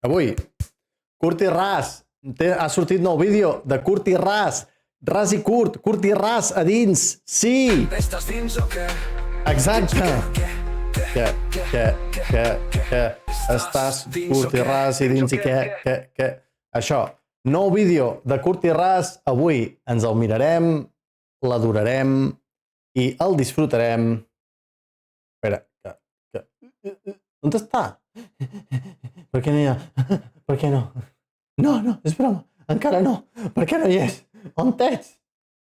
Avui, curt i ras. Ha sortit nou vídeo de curt i ras. Ras i curt i ras a dins. Sí! Estàs dins o què? Exacte. Que estàs curt i ras i dins i que... Això. Nou vídeo de curt i ras. Avui ens el mirarem, l'adorarem i el disfrutarem. Espera, on està? Per què no hi ha? Per què no? No, és broma. Encara no. Per què no hi és? On ets?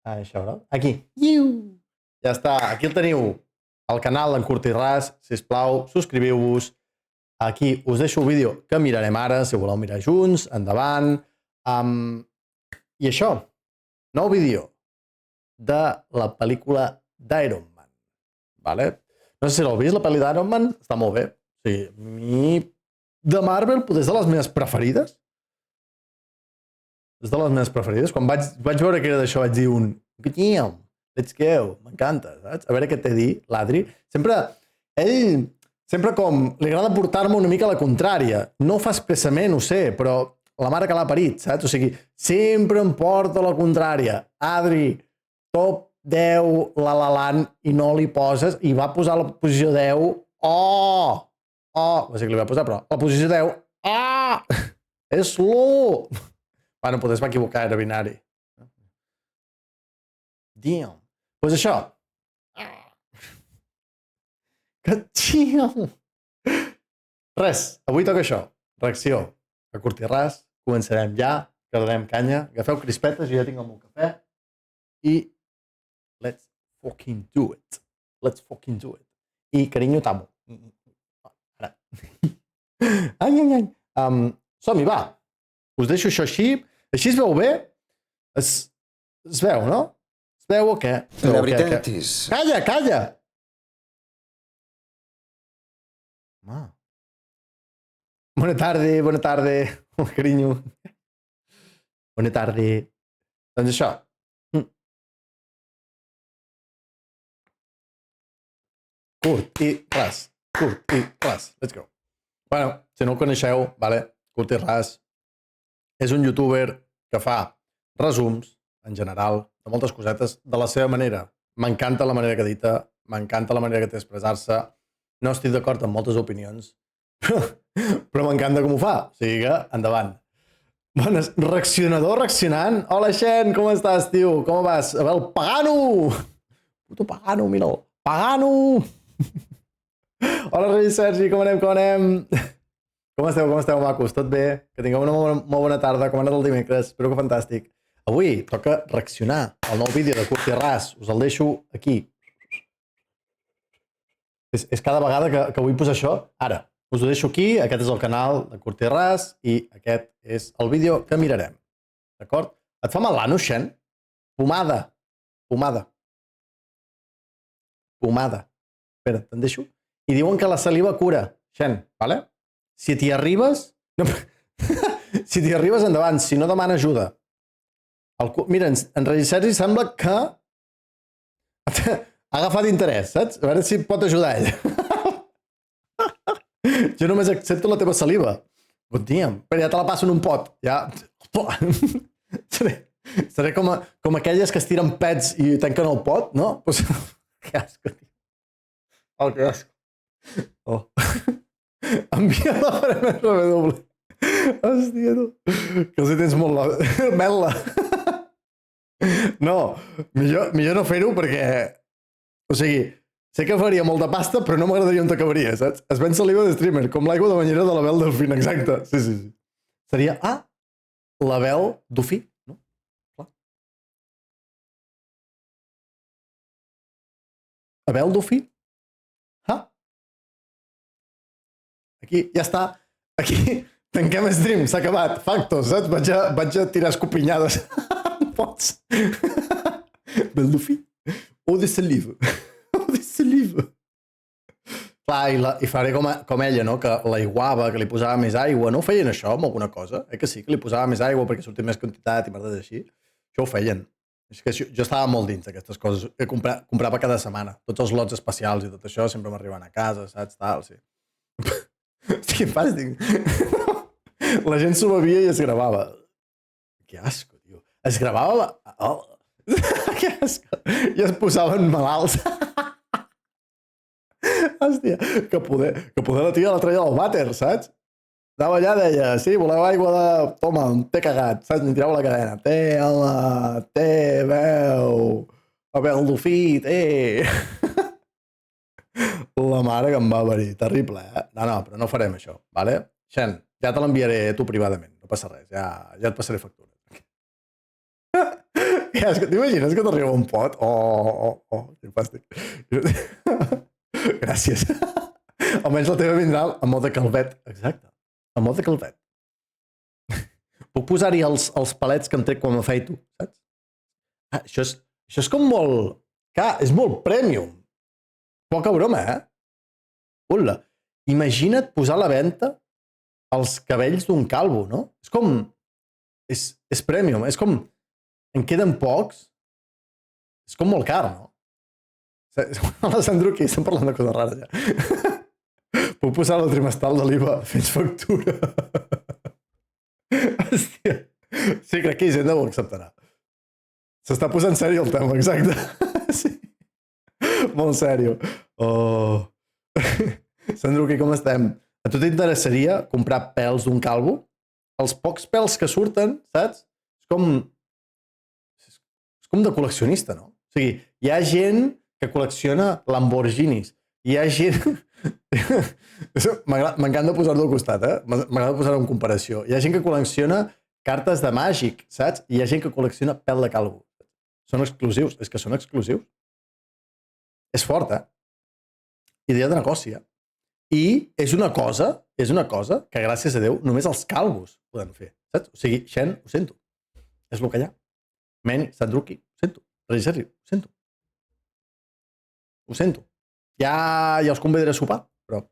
Això, no? Aquí. Ja està. Aquí el teniu. Al canal d'en Curt i Ras. Sisplau, subscriviu-vos. Aquí us deixo el vídeo que mirarem ara, si voleu mirar junts. Endavant. I això. Nou vídeo de la pel·lícula d'Iron Man. Vale? No sé si l'heu vist, la pel·li d'Iron Man. Està molt bé. Sí, a mi de Marvel potser és de les meves preferides. És de les meves preferides. Quan vaig veure que era d'això vaig dir let's go, m'encanta, saps? A veure què t'he dit, l'Adri. Sempre com li agrada portar-me una mica a la contrària. No ho fa expressament, ho sé, però la mare que l'ha parit, saps? O sigui, sempre em porta a la contrària. Adri, top 10 La La Land i no li poses, i va posar la posició 10. Va ser que li va posar, però la posició 10, és l'1. Bueno, potser es va equivocar, era binari. Damn. Doncs això. Que chill. Res, avui toca això. Reacció a curt i ras. Començarem ja, que donem canya. Agafeu crispetes, jo ja tinc el meu cafè. I let's fucking do it. Let's fucking do it. I carinyo, t'amo. Ara. Ai. Som-hi, va. Us deixo això així. Així es veu bé? Es veu, no? Es veu o què? La veritat és... Calla! Bona tarda, carinyo. Bona tarda. Doncs això. Curt i ras. Let's go. Bueno, si no el coneixeu, vale? Curt i ras és un youtuber que fa resums, en general, de moltes cosetes, de la seva manera. M'encanta la manera que edita, m'encanta la manera que té d'expressar-se. No estic d'acord amb moltes opinions, però m'encanta com ho fa. O sigui que, endavant. Bones, reaccionador reaccionant. Hola, Xen, com estàs, tio? Com vas? A veure, el Pagano! Puto Pagano, mira'l. Pagano! Hola, Rei Sergi, com anem? Com esteu, macos? Tot bé? Que tingueu una molt bona tarda, com ha anat el dimecres? Espero que fantàstic. Avui toca reaccionar al nou vídeo de Curt i Ras. Us el deixo aquí. És cada vegada que vull posar això. Ara, us ho deixo aquí. Aquest és el canal de Curt i Ras i aquest és el vídeo que mirarem. D'acord? Et fa mal l'anus, Xen? Pomada. Espera, te'n deixo? I diuen que la saliva cura, Xen, vale? Si t'hi arribes... Si t'hi arribes, endavant. Si no, demana ajuda. Mira, en Regi Sergi sembla que ha agafat interès, saps? A veure si et pot ajudar ell. Jo només accepto la teva saliva. Bon dia. Però ja te la passo en un pot. Ja... Seré com aquelles que estiren pets i tanquen el pot, no? Que asco, tio. Que asco. Envia-la per MRW. Hòstia, tu. Que els hi tens molt... Mel·la. No, millor no fer-ho perquè... O sigui, sé que faria molta pasta, però no m'agradaria on t'acabaria, saps? Es ven saliva de streamer, com l'aigua de banyera de l'Abel Delfín, exacte. Sí. Seria, l'Abel Dofí, no? Clar. Abel Dofí? Aquí, ja està. Aquí, tanquem stream, s'ha acabat. Factos, saps? Vaig a tirar escopinyades. Pots. Beldofí. O de saliva. Clar, i faré com ella, no? Que l'aiguava, que li posava més aigua. No feien això amb alguna cosa? Que sí, que li posava més aigua perquè sortia més quantitat i merdes així. Això ho feien. És que jo estava molt dins d'aquestes coses. Comprava cada setmana. Tots els lots especials i tot això sempre m'arriben a casa, saps? Tal, sí. Hosti, què fas? La gent s'ho bevia i es gravava. Que asco, tio. Es gravava... Oh. Que asco. I es posaven malalts. Hòstia, que poder la tia la treia del vàter, saps? Anava allà, deia, sí, voleu aigua de... Toma, un té cagat, saps? Ni tirava la cadena. Té, hola, té, veu, Abel Dofí, té. La mare que em va venir, terrible, eh? No, però no farem això, vale? Xen, ja te l'enviaré tu privadament, no passa res, ja et passaré factura. T'imagines que t'arriba un pot? Que fàstic. Gràcies. Almenys la teva vindrà a mod de calvet. Exacte, a mod de calvet. Puc posar-hi els palets que em trec quan m'afeito, saps? Això és com molt... Clar, és molt premium. Poca broma, eh? Ula, imagina't posar a la venda els cabells d'un calvo, no? És com... És premium, és com... En queden pocs. És com molt car, no? Hola, Sandruqui, estem parlant de coses rares, ja. Puc posar el trimestral de l'IVA fins factura. Hòstia. Sí, crec que Hisenda ho acceptarà. S'està posant sèrio el tema, exacte. Sí. Molt sèrio. Oh. Sandruqui, com estem? A tu t'interessaria comprar pèls d'un calvo? Els pocs pèls que surten, saps? És com de col·leccionista, no? O sigui, hi ha gent que col·lecciona Lamborghinis. Hi ha gent... M'encanta posar-ho al costat, eh? M'agrada posar-ho en comparació. Hi ha gent que col·lecciona cartes de màgic, saps? I hi ha gent que col·lecciona pèl de calvo. Són exclusius. És que són exclusius. És fort, eh? Idea de negoci, eh? I és una cosa que, gràcies a Déu, només els calvos poden fer, saps? O sigui, Xen, ho sento. És el que hi ha. Meni, Sandruqui, ho sento. Regisseri, ho sento. Ho sento. Ja us convidaré a sopar, però...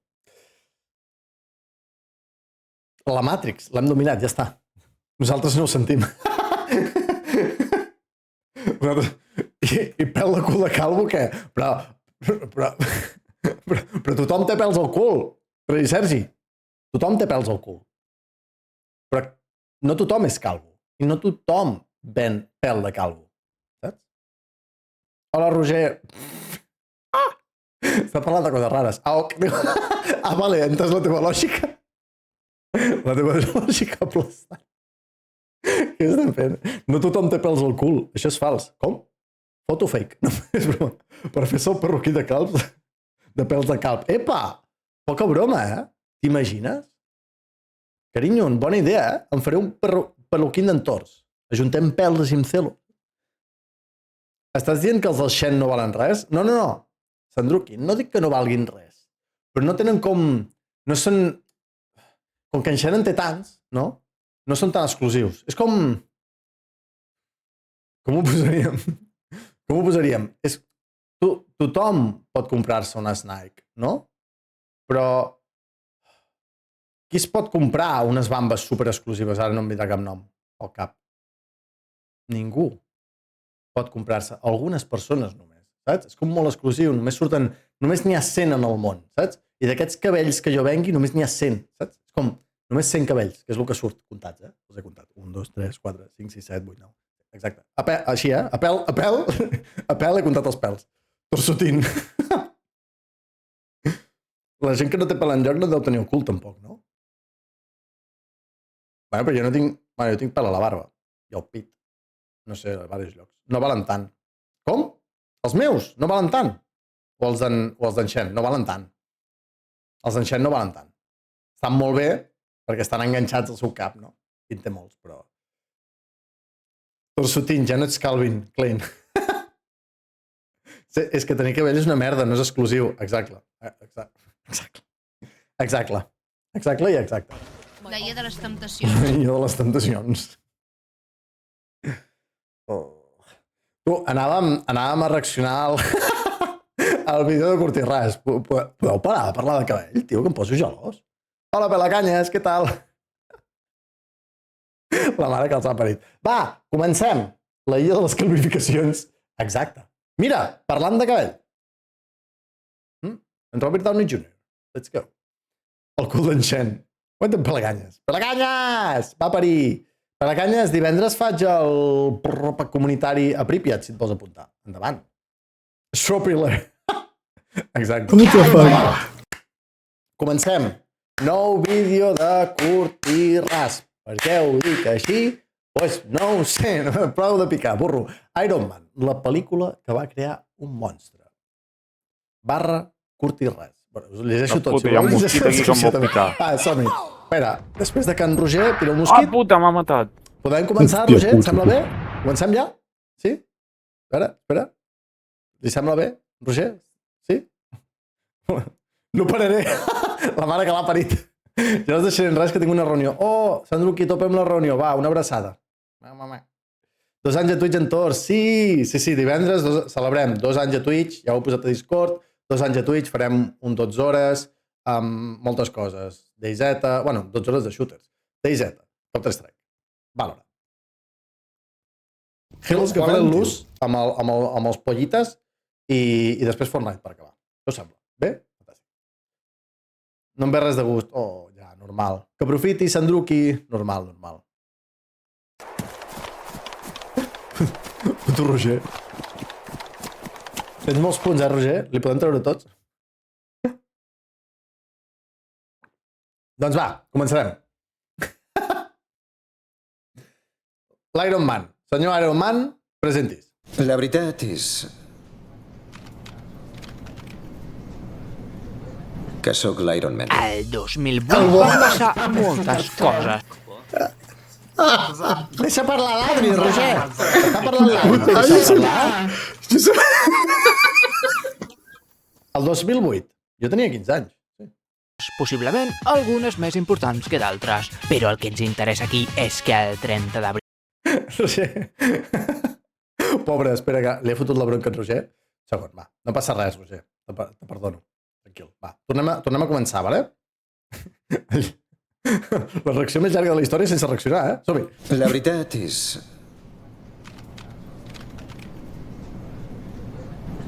La Matrix, l'hem dominat, ja està. Nosaltres no ho sentim. I pèl de cul de calvo, què? Però tothom té pèls al cul. Rei Sergi, tothom té pèls al cul. Però no tothom és calvo. I no tothom ven pèl de calvo. Saps? Hola, Roger. Està parlant de coses rares. Vale, entens la teva lògica? La teva lògica aplastant. Què estem fent? No tothom té pèls al cul. Això és fals. Com? Foto fake. No, és broma. Per fer-se el perruquí de calps, de pèls de calp. Epa! Poca broma, eh? T'imagines? Carinyo, bona idea, eh? Em faré un perruquín d'entorns. Ajuntem pèls de Simcelo. Estàs dient que els del Xen no valen res? No. Sandruqui, no dic que no valguin res. Però no tenen com... No són... Com que en Xen en té tants, no? No són tan exclusius. És com... Com ho posaríem? Tothom pot comprar-se unes Nike, no? Però... Qui es pot comprar unes bambes superexclusives? Ara no em vindrà cap nom al cap. Ningú pot comprar-se. Algunes persones només, saps? És com molt exclusiu. Només n'hi ha 100 en el món, saps? I d'aquests cabells que jo vengui només n'hi ha 100, saps? És com només 100 cabells, que és el que surt comptats, eh? Els he comptat. 1, 2, 3, 4, 5, 6, 7, 8, 9. Exacte. Així, eh? A pèl he comptat els pèls. Torsotint. La gent que no té pèl enlloc no deu tenir el cul, tampoc, no? Bueno, però jo tinc pèl a la barba. I al pit. No sé, a diversos llocs. No valen tant. Com? Els meus no valen tant? O els d'en Xen no valen tant? Els d'en Xen no valen tant. Estan molt bé perquè estan enganxats al seu cap, no? I en té molts, però... Torsotint, ja no ets Calvin Klein. És que tenir cabell és una merda, no és exclusiu. Exacte. La guia de les temptacions. La guia de les temptacions. Tu, anàvem a reaccionar al vídeo de Curtiràs. Podeu parar de parlar de cabell, tio, que em poso gelós? Hola, Pelacanyes, què tal? La mare que els ha parit. Va, comencem. La guia de les calvificacions. Exacte. Mira, parlant de cabell. En Robert Downey Jr. Let's go. El cul d'en Xen. Aguanta'm, Pelaganyes. Pelaganyes! Va parir. Pelaganyes, divendres faig el comunitari a Pripyat, si et vols apuntar. Endavant. Shropiller. Exacte. What the fuck? Comencem. Nou vídeo de curt i ras. Per què ho dic així? Pues no ho sé, no prou de picar, burro. Iron Man, la pel·lícula que va crear un monstre. Barra curt i ras. Bueno, us llegeixo tot. Puta, hi ha un mosquit aquí que em vol picar. Ah, som-hi. Espera, després de Can Roger, tira un mosquit. Ah, puta, m'ha matat. Podem començar, Hòstia Roger? Et puta. sembla bé? Comencem ja? Sí? Espera. Li sembla bé, Roger? Sí? No pararé. La mare que l'ha parit. Jo no us deixaré en res, que tinc una reunió. Oh, Sandro, qui topa amb la reunió. Va, una abraçada. 2 anys a Twitch en Tor. Sí, divendres celebrem 2 anys a Twitch, ja ho he posat a Discord, 2 anys a Twitch, farem un 12 hores amb moltes coses. DayZ, bueno, 12 hores de shooters. DayZ, Counter-Strike, Valorant. Hells que farem l'ús amb els pollites i després Fortnite per acabar. Què us sembla? Bé? Fantàstic. No em ve res de gust. Oh, ja, normal. Que aprofiti, Sandruki. Normal. Tu, Roger. Tens molts punts, Roger? Li podem treure tots? Doncs va, començarem. L'Iron Man. Senyor Iron Man, presentis. La veritat és que sóc l'Iron Man. El 2008 van passar moltes coses. Deixa parlar l'Adri, Roger. Està parlant l'Adri. Deixa parlar. El 2008. Jo tenia 15 anys. Possiblement algunes més importants que d'altres, però el que ens interessa aquí és que el 30 d'abril Roger. Pobre, espera, que li he fotut la bronca en Roger. Segon, va. No passa res, Roger. Te perdono. Tranquil. Va, tornem a començar, vale? La reacció més llarga de la història sense reaccionar, eh? Som-hi. La veritat és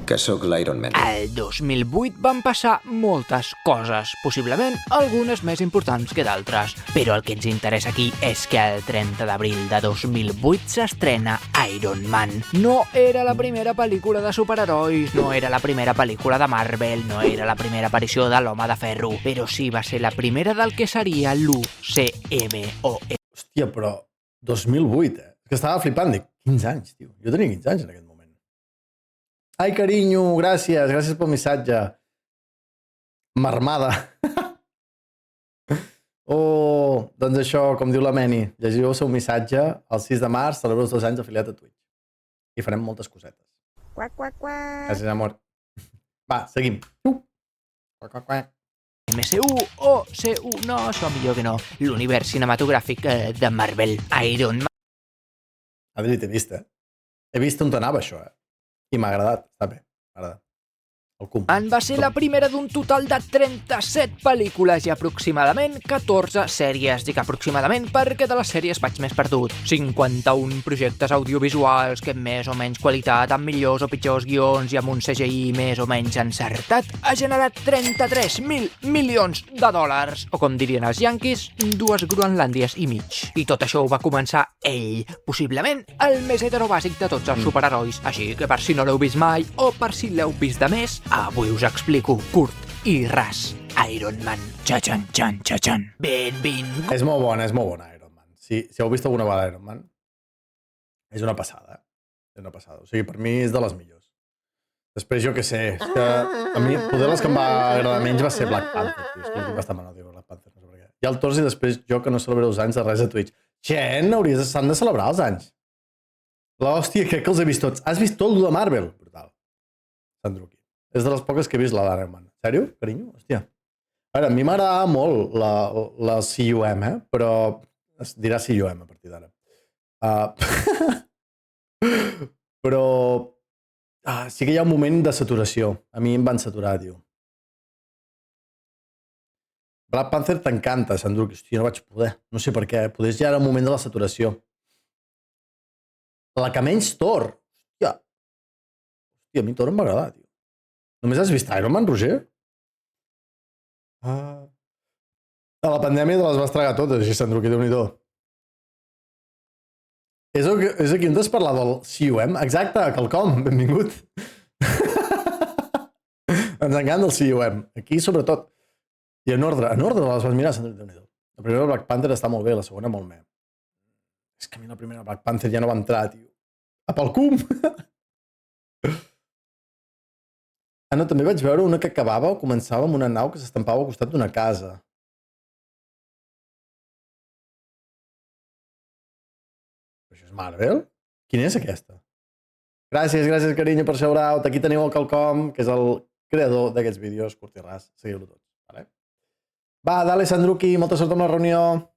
que sóc l'Iron Man. el 2008 van passar moltes coses, possiblement algunes més importants que d'altres, però el que ens interessa aquí és que el 30 d'abril de 2008 s'estrena Iron Man. No era la primera pel·lícula de superherois, no era la primera pel·lícula de Marvel, no era la primera aparició de l'Home de Ferro, però sí va ser la primera del que seria l'UCMO. Hòstia, però 2008, eh? És que estava flipant, dic, 15 anys, tio. Jo tenia 15 anys en aquest moment. Ai, carinyo, gràcies pel missatge. Marmada. Oh, doncs això, com diu la Meni, llegiu el seu missatge el 6 de març, celebro els 2 anys afiliat a Twitch. I farem moltes cosetes. Gràcies, amor. Va, seguim. MCU o CU, no, això millor que no. L'univers cinematogràfic de Marvel, Iron Man. Adri, t'he vist, eh? He vist on t'anava, això, eh? I m'ha agradat, està bé, m'ha agradat. El cum. Va ser la primera d'un total de 37 pel·lícules i aproximadament 14 sèries. Dic aproximadament perquè de les sèries vaig més perdut. 51 projectes audiovisuals que amb més o menys qualitat, amb millors o pitjors guions i amb un CGI més o menys encertat, ha generat 33.000 milions de dòlars. O com dirien els yanquis, 2 Groenlàndies i mig. I tot això ho va començar ell, possiblement el més heterobàsic de tots els superherois. Així que per si no l'heu vist mai o per si l'heu vist de més, avui us explico curt i ras Iron Man. Txatxan, txan, txatxan. Benvingut. És molt bona Iron Man. Si heu vist alguna vegada Iron Man, és una passada, eh? És una passada. O sigui, per mi és de les millors. Després, jo què sé, és que a mi, poder les que em va agradar menys va ser Black Panther. És que jo bastant mal, diu Black Panther, no sé per què. I el Tors i després jo, que no celebraré els anys de res a Twitch. Gent, s'han de celebrar els anys. L'hòstia, crec que els he vist tots. Has vist tot el de Marvel? Brutal. Sandruki. És de les poques que he vist la d'Iron Man. Sèrio, carinyo? Hòstia. A veure, a mi m'agrada molt la CUM, però es dirà CUM a partir d'ara. Però sí que hi ha un moment de saturació. A mi em van saturar, tio. Black Panther t'encanta, Sandruki. Hòstia, no vaig poder. No sé per què. Potser ja era el moment de la saturació. La que menys Thor. Hòstia, a mi Thor em va agradar, tio. Només has vist Iron Man, Roger? A la pandèmia te les vas tragar totes, així, Sandro, que Déu-n'hi-do. És aquí on t'has parlat del CUM? Exacte, quelcom, benvingut. Ens encanta el CUM. Aquí, sobretot. I en ordre les vas mirar, Sandro, Déu-n'hi-do. La primera Black Panther està molt bé, la segona molt més. És que a mi la primera Black Panther ja no va entrar, tio. A pel cum! Ah, no, també vaig veure una que acabava o començava amb una nau que s'estampava al costat d'una casa. Això és Marvel? Quina és aquesta? Gràcies, carinyo, per shout-out. Aquí teniu el Quelcom, que és el creador d'aquests vídeos, curt i ras. Seguiu-lo tots. Vale? Va, dale, Sandruki, molta sort amb la reunió.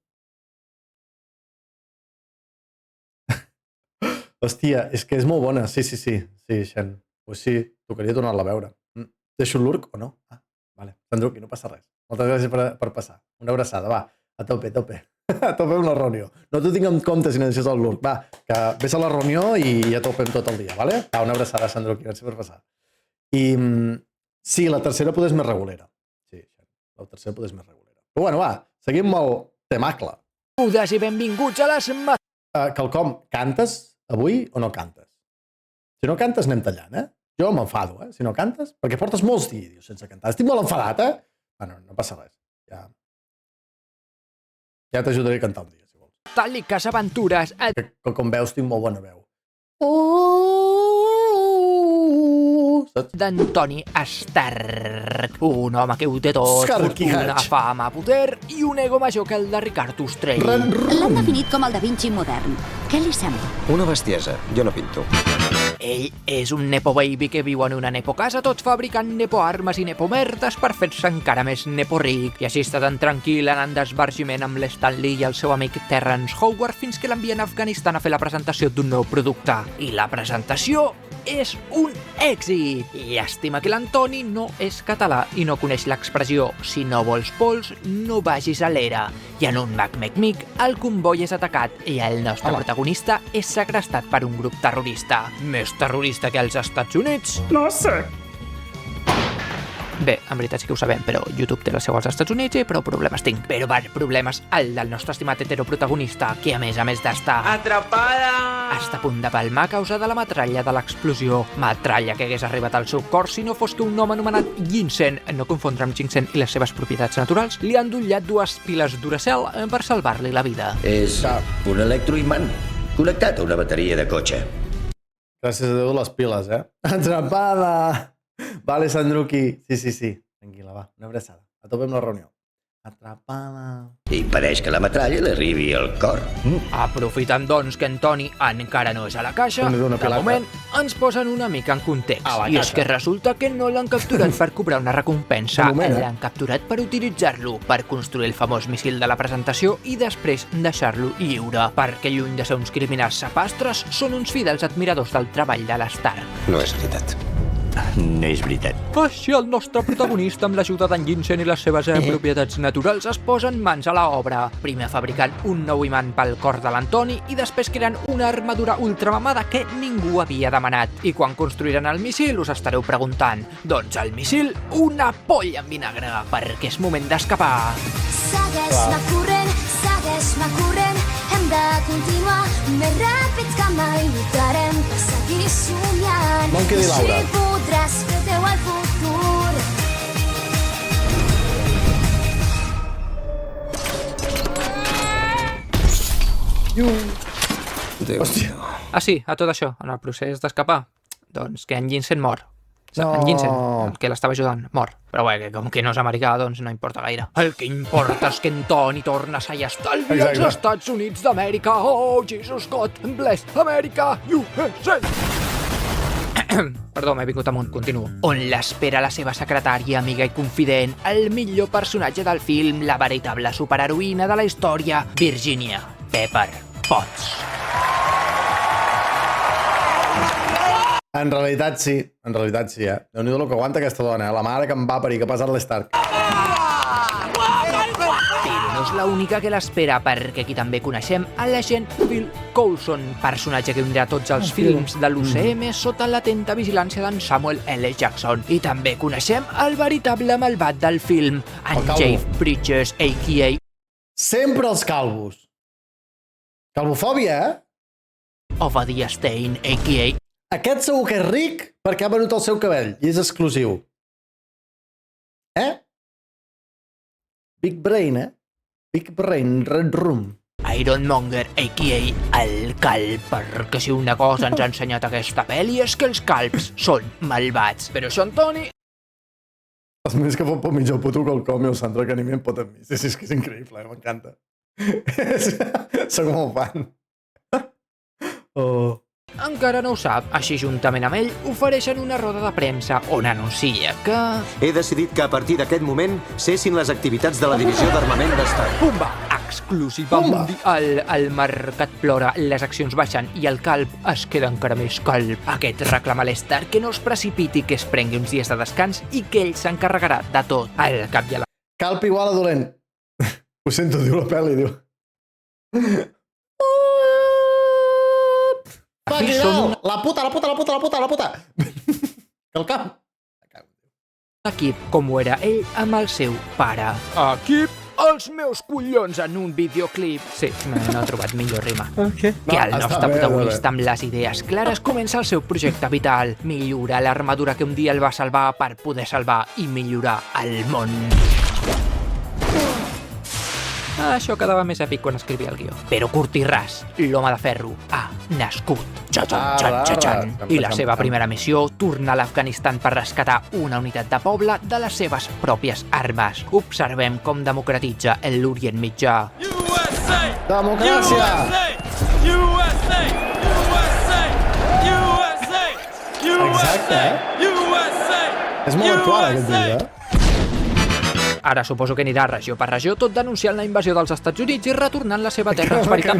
Hòstia, és que és molt bona. Sí, Xen. Pues sí, tocaria tornar-la a veure. Deixo l'urc o no? Ah, vale. Sandruki, no passa res. Moltes gràcies per passar. Una abraçada, va. A tope. A tope amb la reunió. No t'ho tinc en compte si no deixes el l'urc. Va, que ves a la reunió i ja topem tot el dia, vale? Va, una abraçada, Sandruki, gràcies per passar. I sí, la tercera poder és més regulera. Sí, la tercera poder és més regulera. Però bueno, va, seguim amb el temacle. Benvingudes i benvinguts a les... Quelcom, cantes avui o no cantes? Si no cantes anem tallant, Jo m'enfado, si no cantes, perquè portes molts vídeos sense cantar. Estic molt enfadat, Bueno, no passa res. Ja t'ajudaré a cantar un dia, si vols. Tàl·liques aventures... Que com veus, tinc molt bona veu. Saps? D'Antoni Stark, un home que ho té tot, fortuna, fama, poder i un ego major que el de Ricard Ostrell. L'han definit com el Da Vinci modern. Què li sembla? Una bestiesa. Jo no pinto. Ell és un nepo baby que viu en una nepo casa, tot fabricant nepo armes i nepo merdes per fer-se encara més nepo ric. I així està tan tranquil anant d'esbargiment amb l'Stan Lee i el seu amic Terrence Howard fins que l'envien a Afganistan a fer la presentació d'un nou producte. I la presentació és un èxit! Llàstima que l'Antoni no és català i no coneix l'expressió «si no vols pols, no vagis a l'era». I en un mac-mec-mic, el comboi és atacat i el nostre protagonista és segrestat per un grup terrorista. Més terrorista que els Estats Units? No sé. Bé, en veritat sí que ho sabem, però YouTube té la seu als Estats Units i prou problemes tinc. Però per problemes, el del nostre estimat heteroprotagonista, que a més d'estar... Atrapada! Està a punt de palmar a causa de la metralla de l'explosió. Metralla que hagués arribat al seu cor si no fos que un home anomenat Ginseng, no confondre amb ginseng i les seves propietats naturals, li han endollat 2 piles Duracell per salvar-li la vida. És un electroimant connectat a una bateria de cotxe. Gràcies a Déu les piles, Atrapada! Vale, Sandruki. Sí. Tranquil·la, va. Una abraçada. A tope amb la reunió. Atrapada. Impedeix que la metralla l'arribi al cor. Aprofitant, doncs, que en Toni encara no és a la caixa, de moment ens posen una mica en context. I és que resulta que no l'han capturat per cobrar una recompensa. L'han capturat per utilitzar-lo, per construir el famós míssil de la presentació i després deixar-lo lliure. Perquè lluny de ser uns criminals sapastres, són uns fidels admiradors del treball de l'Stark. No és veritat. No és veritat. Així el nostre protagonista, amb l'ajuda d'en Ginseng i les seves propietats naturals, es posen mans a l'obra. Primer fabricant un nou imant pel cor de l'Antoni i després creant una armadura ultramamada que ningú havia demanat. I quan construiran el míssil us estareu preguntant, doncs el míssil, una polla en vinagre, perquè és moment d'escapar. Segueix-me corrent, hem de continuar més ràpids que mai, lluitarem per seguir somiant. Monkey Di Laura. Així podràs fer teu el futur. Déu-n'hi-do. Ah, sí, a tot això, en el procés d'escapar, doncs que en Ginseng mor. No. En Ginseng, el que l'estava ajudant, mor. Però bé, que com que no és americà, doncs no importa gaire. El que importa és que en Toni torna a ser i estalvi als Estats Units d'Amèrica. Oh, Jesus God, bless America, USA! Perdó, m'he vingut amunt, continuo. On l'espera la seva secretària, amiga i confident, el millor personatge del film, la veritable superheroïna de la història, Virginia Pepper Potts. En realitat sí, Déu-n'hi-do el que aguanta aquesta dona, la mare que em va parir, que ha passat l'Stark. Però no us l'única que l'espera, perquè aquí també coneixem a l'agent Phil Coulson, personatge que vindrà a tots els films de l'UCM sota l'atenta vigilància d'en Samuel L. Jackson. I també coneixem el veritable malvat del film, en Jeff Bridges, a.k.a. Sempre els calvos. Calvofòbia, Obadiah Stane, a.k.a. Aquest segur que és ric perquè ha venut el seu cabell i és exclusiu. Big Brain, Big Brain, Red Room. Ironmonger, a.k.a. el calb, perquè si una cosa ens ha ensenyat aquesta pel·li és que els calbs són malvats. Però això, Antoni... Els més que fan por mitja puto quelcom i el Sandro que ni m'hi pot amb mi. Sí, és que és increïble, m'encanta. Soc molt fan. Encara no ho sap, així juntament amb ell ofereixen una roda de premsa on anuncia que... He decidit que a partir d'aquest moment cessin les activitats de la divisió d'armament d'estat. Pumba! Exclusiva mundial. El mercat plora, les accions baixen i el calb es queda encara més calb. Aquest reclama a l'Star que no es precipiti, que es prengui uns dies de descans i que ell s'encarregarà de tot. Al cap i a la... Calp igual a dolent. Ho sento, diu la pel·li, diu. La puta! El cap. Equip com ho era ell amb el seu pare. Equip, els meus collons en un videoclip. Sí, no he trobat millor rima. Que el nostre protagonista amb les idees clares comença el seu projecte vital. Millorar l'armadura que un dia el va salvar per poder salvar i millorar el món. Això quedava més èpic quan escrivia el guió. Però curt i ras, l'home de ferro ha nascut. I la seva primera missió, tornar a l'Afganistan per rescatar una unitat de poble de les seves pròpies armes. Observem com democratitza l'Orient Mitjà. Democràcia! Exacte, És molt actual aquest vídeo, Ara suposo que anirà regió per regió, tot denunciant la invasió dels Estats Units i retornant la seva terra esperita.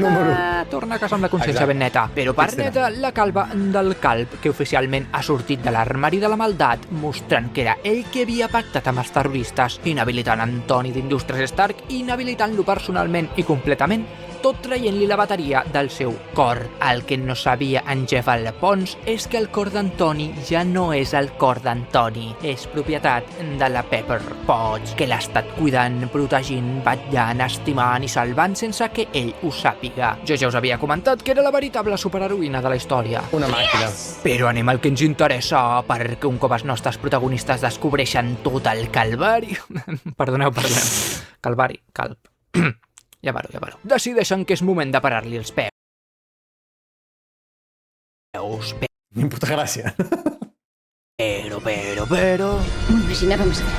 Torna a casa amb la consciència ben neta. Però per neta, la calva del calb, que oficialment ha sortit de l'armari de la maldat, mostrant que era ell qui havia pactat amb els terroristes, inhabilitant Antoni d'Indústries Stark, inhabilitant-lo personalment i completament, tot traient-li la bateria del seu cor. El que no sabia en Jeff al Pons és que el cor d'Antoni ja no és el cor d'Antoni, és propietat de la Pepper Potts, que l'ha estat cuidant, protegint, vetllant, estimant i salvant sense que ell ho sàpiga. Jo ja us havia comentat que era la veritable superheroïna de la història. Una màquina. Però anem al que ens interessa, perquè un cop els nostres protagonistes descobreixen tot el calvari... Perdoneu. Calvari, calb... Ja paro. Decideixen que és moment de parar-li els peus. Ni puta gràcia. Però... M'ho imaginava més gran.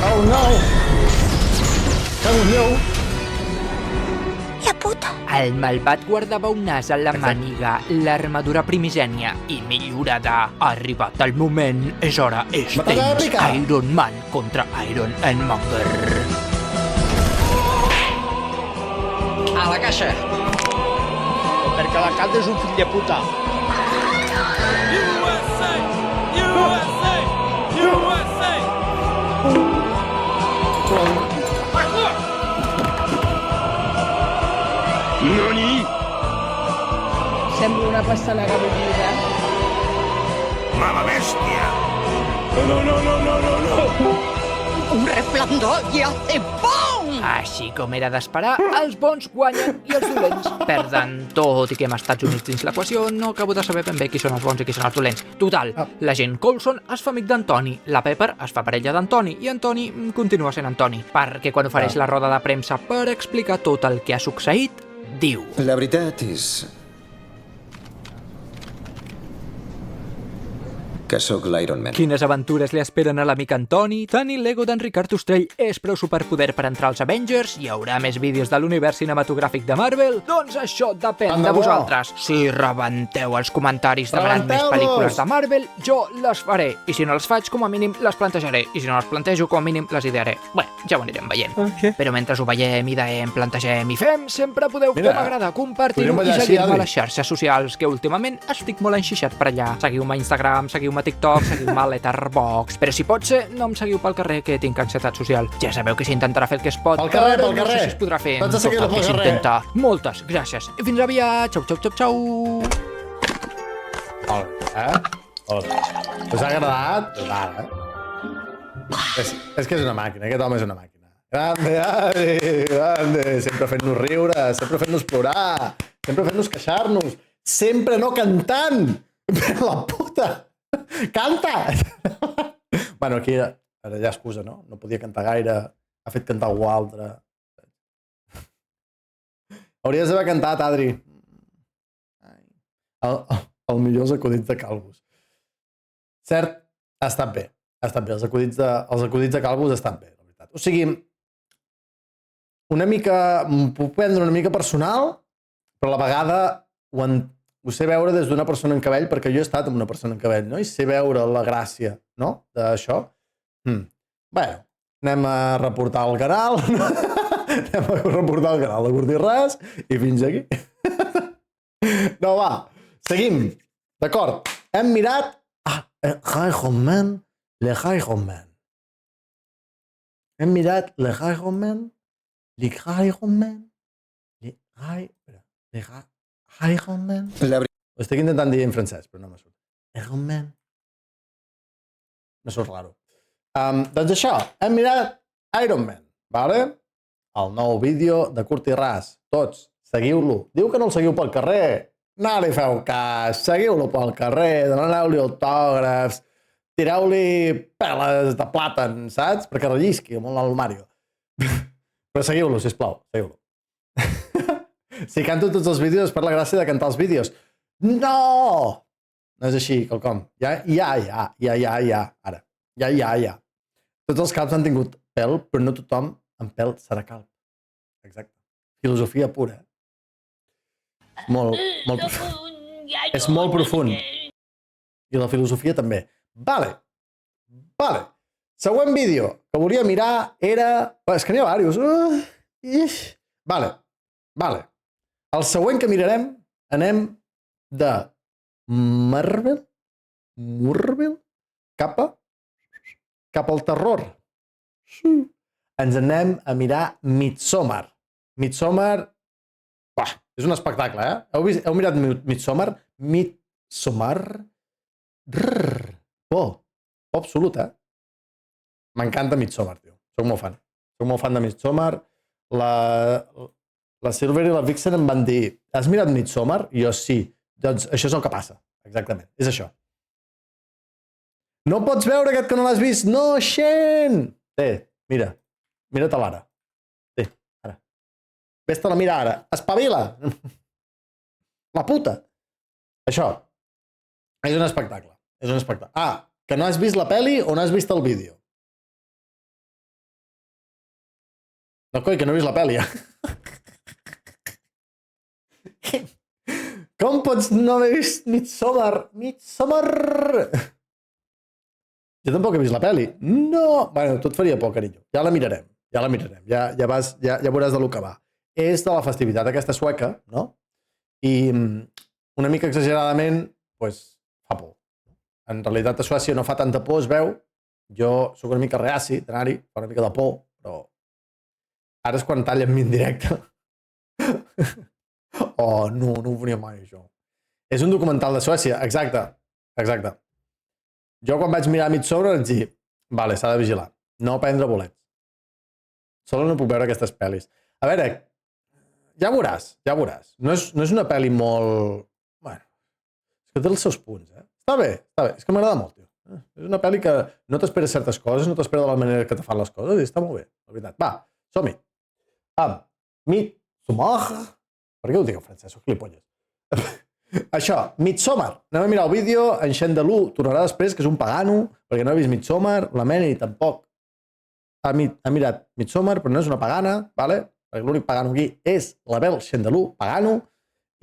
Oh no! Cagolleu! La puta. El malvat guardava un nas a la màniga, l'armadura primigènia i millorada. Arribat el moment, és hora, és temps. Iron Man contra Ironmonger. A la caixa! Perquè l'alcalde és un fill de puta. Nani? Sembla una pastanaga bullida. Mala bèstia! No! Un resplendor i hace bom! Així com era d'esperar, els bons guanyen i els dolents perden. Tot i que hem estat units dins l'equació, no acabo de saber ben bé qui són els bons i qui són els dolents. Total, l'agent Coulson es fa amic d'Antoni, la Pepper es fa parella d'Antoni i Antoni continua sent Antoni, perquè quan ofereix la roda de premsa per explicar tot el que ha succeït, diu... La veritat és... que sóc l'Iron Man. Quines aventures li esperen a l'amic Antoni? Tenir l'ego d'en Ricard Ostrell és prou superpoder per entrar als Avengers? Hi haurà més vídeos de l'univers cinematogràfic de Marvel? Doncs això depèn de vosaltres. Si rebenteu els comentaris demanant més pel·lícules de Marvel, jo les faré. I si no les faig, com a mínim les plantejaré. I si no les plantejo, com a mínim les idearé. Bé, ja ho anirem veient. Però mentre ho veiem, ideem, plantegem i fem, sempre podeu fer m'agrada, compartir-ho i seguir-me a les xarxes socials, que últimament estic molt enxixat per allà. Seguiu-me a Instagram, seguiu-me a TikTok, seguiu-me a Letterboxd. Però si pot ser, no em seguiu pel carrer, que tinc ansietat social. Ja sabeu que s'intentarà fer el que es pot, però no sé si es podrà fer tot el que s'intenta. Moltes gràcies. I fins aviat. Xau, xau, xau, xau. Us ha agradat? És que és una màquina, aquest home és una màquina. Grande, Adri, grande. Sempre fent-nos riure, sempre fent-nos plorar, sempre fent-nos queixar-nos, sempre no cantant. La puta! Canta! Bueno, aquí ara hi ha excusa, no? No podia cantar gaire, ha fet cantar algú altre. Hauries d'haver cantat, Adri. El millors acudits de Calvos. Cert, ha estat bé. Ha estat bé. Els acudits de Calvos estan bé, la veritat. O sigui, una mica... M'ho puc prendre una mica personal, però a la vegada ho sé veure des d'una persona en cabell, perquè jo he estat amb una persona en cabell, no? I sé veure la gràcia, no?, d'això. Bé, anem a reportar el canal. Anem a reportar el canal de Curt i Ras i fins aquí. No, va, seguim. D'acord, hem mirat... Iron Man, le Iron Man. Hem mirat le Iron Man, le Iron Man, le Iron Man. Ho estic intentant dir en francès, però no me surt. Iron Man. Me surt raro. Doncs això, hem mirat Iron Man, vale? El nou vídeo de Curt i Ras. Tots, seguiu-lo. Diu que no el seguiu pel carrer. No li feu cas. Seguiu-lo pel carrer, doneu-li autògrafs, tireu-li peles de plàtan, saps? Perquè rellisqui amb el Mario. Però seguiu-lo, sisplau, seguiu-lo. Si canto tots els vídeos és per la gràcia de cantar els vídeos. No! No és així, quelcom. Ja. Ara. Ja. Tots els calbs han tingut pèl, però no tothom amb pèl serà calb. Exacte. Filosofia pura. És molt profund. I la filosofia també. Vale. Següent vídeo que volia mirar era... És que n'hi ha diversos. Vale. El següent que mirarem, anem de Marvel cap al terror. Ens anem a mirar Midsommar. Midsommar és un espectacle, eh? Heu mirat Midsommar? Midsommar? Por absolut, eh? M'encanta Midsommar, tio. Soc molt fan de Midsommar. La Silver i la Vixen em van dir: has mirat Midsommar? I jo sí. Doncs això és el que passa. Exactament. És això. No pots veure aquest que no l'has vist? No, Xen! Mira. Mira-te-la ara. Ara. Ves-te-la mira ara. Espavila! La puta! Això. És un espectacle. Que no has vist la peli o no has vist el vídeo? No, coi, que no he vist la peli. Com pots no haver vist Midsommar? Jo tampoc he vist la peli. No! Bueno, tot faria por, carinyo. Ja la mirarem. Ja veuràs de lo que va. És de la festivitat aquesta sueca, no? I una mica exageradament, doncs, fa por. En realitat a Suècia no fa tanta por, es veu. Jo soc una mica reaci d'anar-hi, fa una mica de por, però ara és quan tallen mi en directe. Oh, no ho faria mai, això. És un documental de Suècia, exacte. Jo quan vaig mirar Midsommar vaig dir, vale, s'ha de vigilar, no prendre bolets. Solo no puc veure aquestes pel·lis. A veure, ja veuràs. No és una pel·li molt... Bueno, és que té els seus punts, eh? Està bé. És que m'agrada molt, tio. És una pel·li que no t'esperes certes coses, no t'esperes de la manera que te fan les coses, i està molt bé, la veritat. Va, som-hi. Midsommar... Per què ho dic en francès? Soc clipolles. Això, Midsommar. Anem a mirar el vídeo, en Xandalú tornarà després, que és un pagano, perquè no ha vist Midsommar, la Meni tampoc ha mirat Midsommar, però no és una pagana, vale? Perquè l'únic pagano aquí és l'Abel Xandalú, pagano,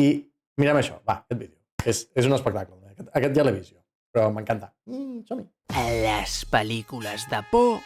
i mirem això, va, aquest vídeo. És un espectacle, aquest ja l'he vist jo, però m'encanta. Som-hi. Les pel·lícules de por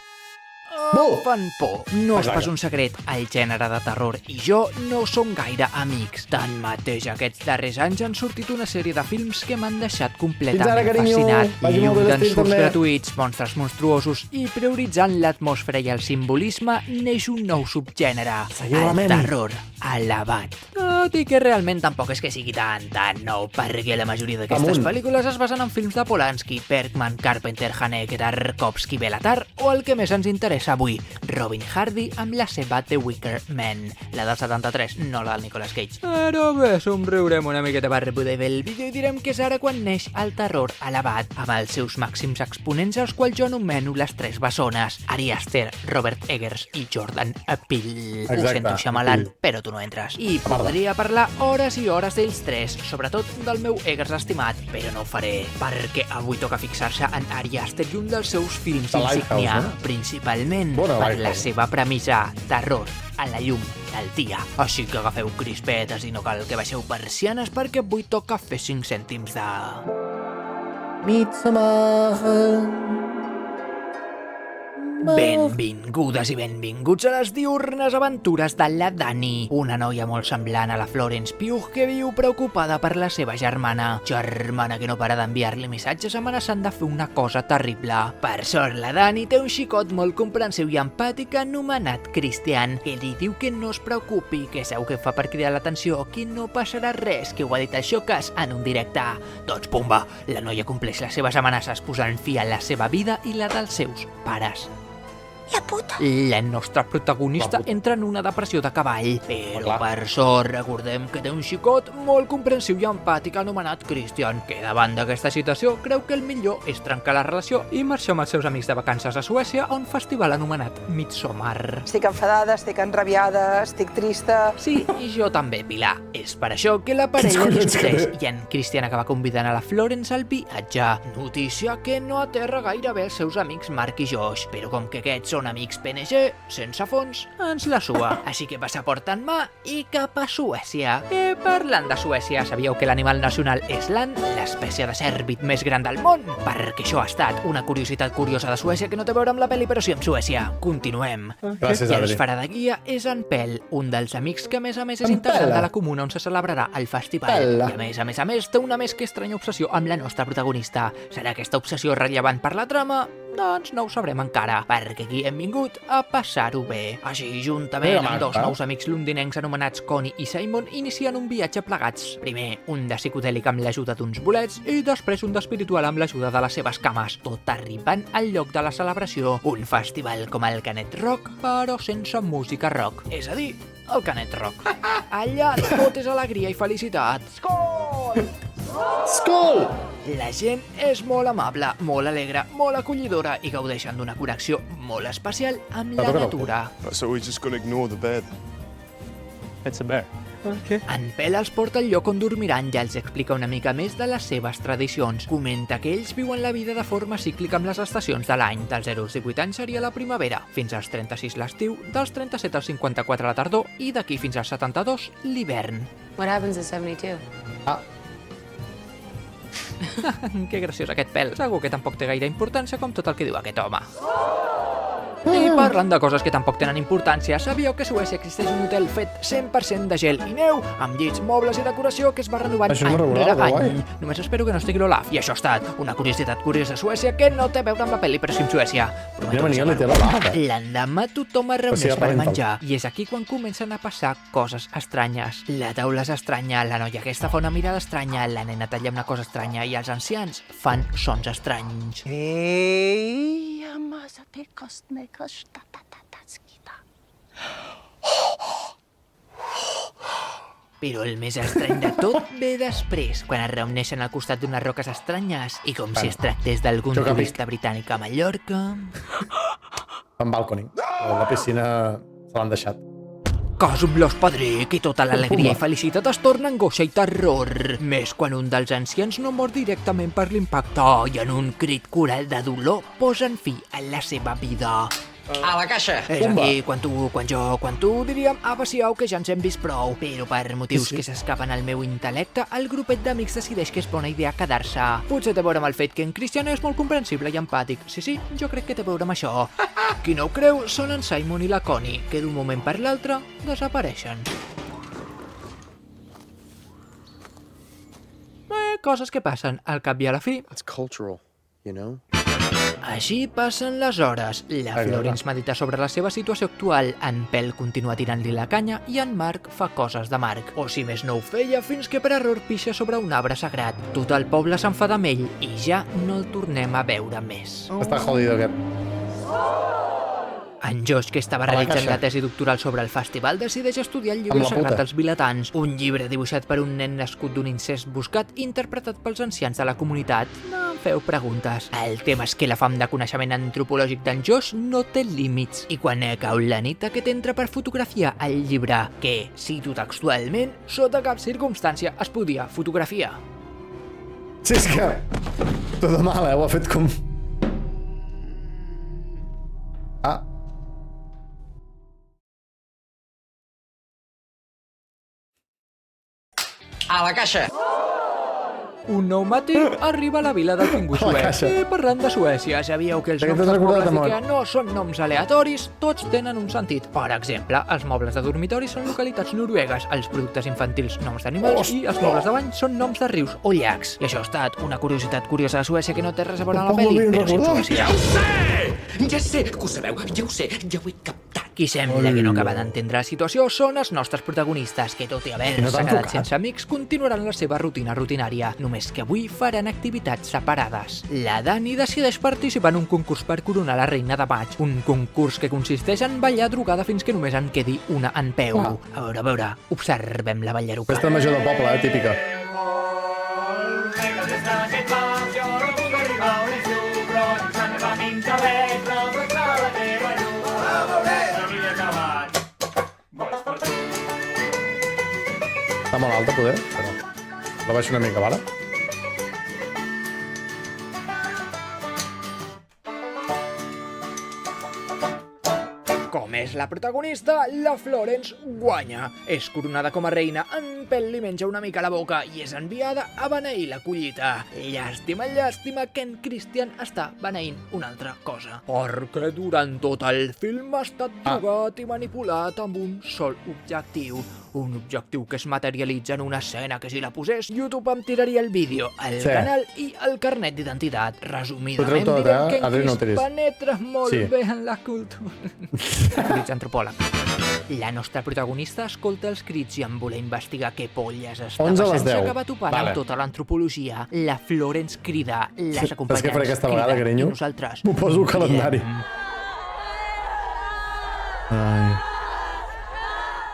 fan por. No és pas un secret, el gènere de terror i jo no som gaire amics. Tanmateix, aquests darrers anys han sortit una sèrie de films que m'han deixat completament fascinat. Llum surts gratuïts, monstres monstruosos i prioritzant l'atmosfera i el simbolisme neix un nou subgènere, el terror elevat. Tot i que realment tampoc és que sigui tan nou, perquè la majoria d'aquestes pel·lícules es basen en films de Polanski, Bergman, Carpenter, Haneke, Tarkovsky, Belatar o el que més ens interessa avui, Robin Hardy amb la seva The Wicker Man, la del 73, no la del Nicolas Cage. Però bé, somriurem una miqueta per poder fer el vídeo i direm que és ara quan neix el terror elevat, amb els seus màxims exponents, els quals jo anomeno les tres bessones, Ari Aster, Robert Eggers i Jordan Peele. Ho sento, Shyamalan, però tu no entres. I podria parlar hores i hores d'ells tres, sobretot del meu Eggers estimat, però no ho faré, perquè avui toca fixar-se en Ari Aster i un dels seus films insignia, principalment per la seva premissa, terror a la llum del dia. Així que agafeu crispetes i no cal que baixeu persianes perquè avui toca fer 5 cèntims de... Midsommar. Benvingudes i benvinguts a les diurnes aventures de la Dani, una noia molt semblant a la Florence Pugh que viu preocupada per la seva germana que no para d'enviar-li missatges amenaçant de fer una cosa terrible. Per sort, la Dani té un xicot molt comprensiu i empàtic anomenat Christian, que li diu que no es preocupi, que segur que fa per cridar l'atenció, que no passarà res, que ho ha dit el Xocas en un directe. Doncs pumba, la noia compleix les seves amenaces posant fi a la seva vida i la dels seus pares. La puta. La nostra protagonista entra en una depressió de cavall, però per sort recordem que té un xicot molt comprensiu i empàtic anomenat Christian, que davant d'aquesta situació creu que el millor és trencar la relació i marxar amb els seus amics de vacances a Suècia a un festival anomenat Midsommar. Estic enfadada, estic enrabiada, estic trista... Sí, i jo també, Pilar. És per això que la parella discuteix i en Christian acaba convidant a la Florence al viatge. Notícia que no aterra gaire bé els seus amics Mark i Josh, però com que aquests són amics PNG, sense fons, ens la sua. Així que passaport en mà i cap a Suècia. Parlant de Suècia, sabíeu que l'animal nacional és l'ant, l'espècie de cèrvid més gran del món? Perquè això ha estat una curiositat curiosa de Suècia que no té a veure amb la pel·li, però sí amb Suècia. Continuem. Gràcies, I ens farà de guia és en Pell, un dels amics que a més és integrant de la comuna on se celebrarà el festival. I a més, té una més que estranya obsessió amb la nostra protagonista. Serà aquesta obsessió rellevant per la trama? Doncs no ho sabrem encara, perquè aquí hem vingut a passar-ho bé. Així, juntament amb dos nous amics londinencs anomenats Connie i Simon, inicien un viatge plegats. Primer, un de psicodèlic amb l'ajuda d'uns bolets i després un d'espiritual amb l'ajuda de les seves cames, tot arribant al lloc de la celebració, un festival com el Canet Rock, però sense música rock, és a dir, el Canet Rock. Allà tot és alegria i felicitat. Skol! Skol! La gent és molt amable, molt alegre, molt acollidora i gaudeixen d'una connexió molt especial amb la natura. So we're just gonna ignore the bed. It's a bear. En Pell els porta al lloc on dormiran i els explica una mica més de les seves tradicions. Comenta que ells viuen la vida de forma cíclica amb les estacions de l'any. Dels 0 als 18 anys seria la primavera, fins als 36 l'estiu, dels 37 als 54 la tardor i d'aquí fins als 72 l'hivern. What happens at 72? Que graciós aquest Pell. Segur que tampoc té gaire importància com tot el que diu aquest home. I parlant de coses que tampoc tenen importància, sabíeu que a Suècia existeix un hotel fet 100% de gel i neu, amb llits, mobles i decoració que es va renovant any rere any. Només espero que no estigui l'Olaf. I això ha estat una curiositat curiosa a Suècia que no té a veure amb la pel·li, però sí amb Suècia. L'endemà tothom es reuneix per menjar i és aquí quan comencen a passar coses estranyes. La taula és estranya, la noia aquesta fa una mirada estranya, la nena talla una cosa estranya i els ancians fan sons estranys. Però el més estrany de tot ve després, quan es reuneixen al costat d'unes roques estranyes i com si es tractés d'algun turista britànic a Mallorca... Van balconing. La piscina se l'han deixat. casa amb l'espadric i tota l'alegria i felicitat es torna angoixa i terror. Més quan un dels ancians no mor directament per l'impacte i en un crit coral de dolor posen fi a la seva vida. A la caixa! És aquí, quan tu, diríem, siau, que ja ens hem vist prou. Però per motius que s'escapen al meu intel·lecte, el grupet d'amics decideix que és bona idea quedar-se. Potser té a veure amb el fet que en Christian és molt comprensible i empàtic. Sí, jo crec que té a veure amb això. Qui no ho creu són en Simon i la Connie, que d'un moment per l'altre desapareixen. Coses que passen al cap i a la fi. It's cultural, you know? Així passen les hores. La Florence medita sobre la seva situació actual, en Pell continua tirant-li la canya i en Mark fa coses de Mark. O si més no ho feia fins que per error pixa sobre un arbre sagrat. Tot el poble s'enfada amb ell i ja no el tornem a veure més. Està jodido aquest. En Josh, que estava realitzant la tesi doctoral sobre el festival, decideix estudiar el llibre sagrat dels vilatans, un llibre dibuixat per un nen nascut d'un incest buscat interpretat pels ancians de la comunitat. No em feu preguntes. El tema és que la fam de coneixement antropològic d'en Josh no té límits. I quan cau la nit, aquest entra per fotografiar el llibre, que, cito textualment, sota cap circumstància es podia fotografiar. Sí, és que... Tot de mal, ho ha fet com... A la caixa! Un nou matí arriba a la vila del pingüí suec. I parlant de Suècia, sabíeu que els noms dels mobles d'Ikea no són noms aleatoris? Tots tenen un sentit. Per exemple, els mobles de dormitori són localitats noruegues, els productes infantils noms d'animals i els mobles de bany són noms de rius o llacs. I això ha estat una curiositat curiosa de Suècia que no té res a veure amb la pel·li, però sí amb Suècia. Ja ho sé! Ja sé que ho sabeu, ja ho sé, ja ho he captat. Qui sembla que no acaba d'entendre la situació són els nostres protagonistes, que tot i haver-se quedat sense amics, continuaran la seva rutina rutinària, només que avui faran activitats separades. La Dani decideix participar en un concurs per coronar la reina de maig, un concurs que consisteix en ballar drogada fins que només en quedi una en peu. A veure, observem la ballaruca. Festa major del poble, típica. Està molt alta, poder? La baixo una mica, vale? Com és la protagonista, la Florence guanya. És coronada com a reina, en Pell li menja una mica a la boca i és enviada a beneir la collita. Llàstima que en Christian està beneint una altra cosa. Perquè durant tot el film ha estat drogat i manipulat amb un sol objectiu. Un objectiu que es materialitza en una escena que si la posés, YouTube em tiraria el vídeo, el canal i el carnet d'identitat. Resumidament, direm que en Chris penetra molt bé en la cultura. Crits antropòleg. La nostra protagonista escolta els crits i en voler investigar què polles està passant s'acaba topant amb tota l'antropologia. La Florence crida, les acompanyants criden i nosaltres m'ho poso al calendari.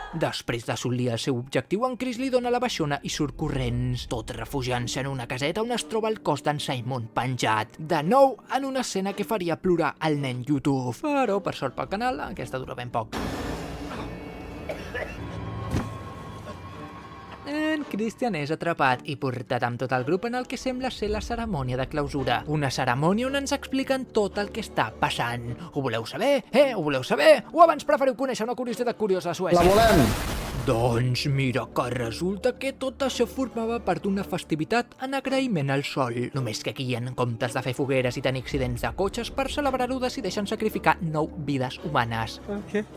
Després d'assolir el seu objectiu, en Chris li dona la baixona i surt corrents, tot refugiant-se en una caseta on es troba el cos d'en Simon penjat. De nou, en una escena que faria plorar el nen YouTube. Però, per sort pel canal, aquesta dura ben poc. En Christian és atrapat i portat amb tot el grup en el que sembla ser la cerimònia de clausura. Una cerimònia on ens expliquen tot el que està passant. Ho voleu saber? Ho voleu saber? O abans preferiu conèixer una curiositat curiosa a Suècia? La volem! Doncs mira que resulta que tot això formava part d'una festivitat en agraïment al sol. Només que aquí, en comptes de fer fogueres i tenir accidents de cotxes, per celebrar-ho decideixen sacrificar 9 vides humanes.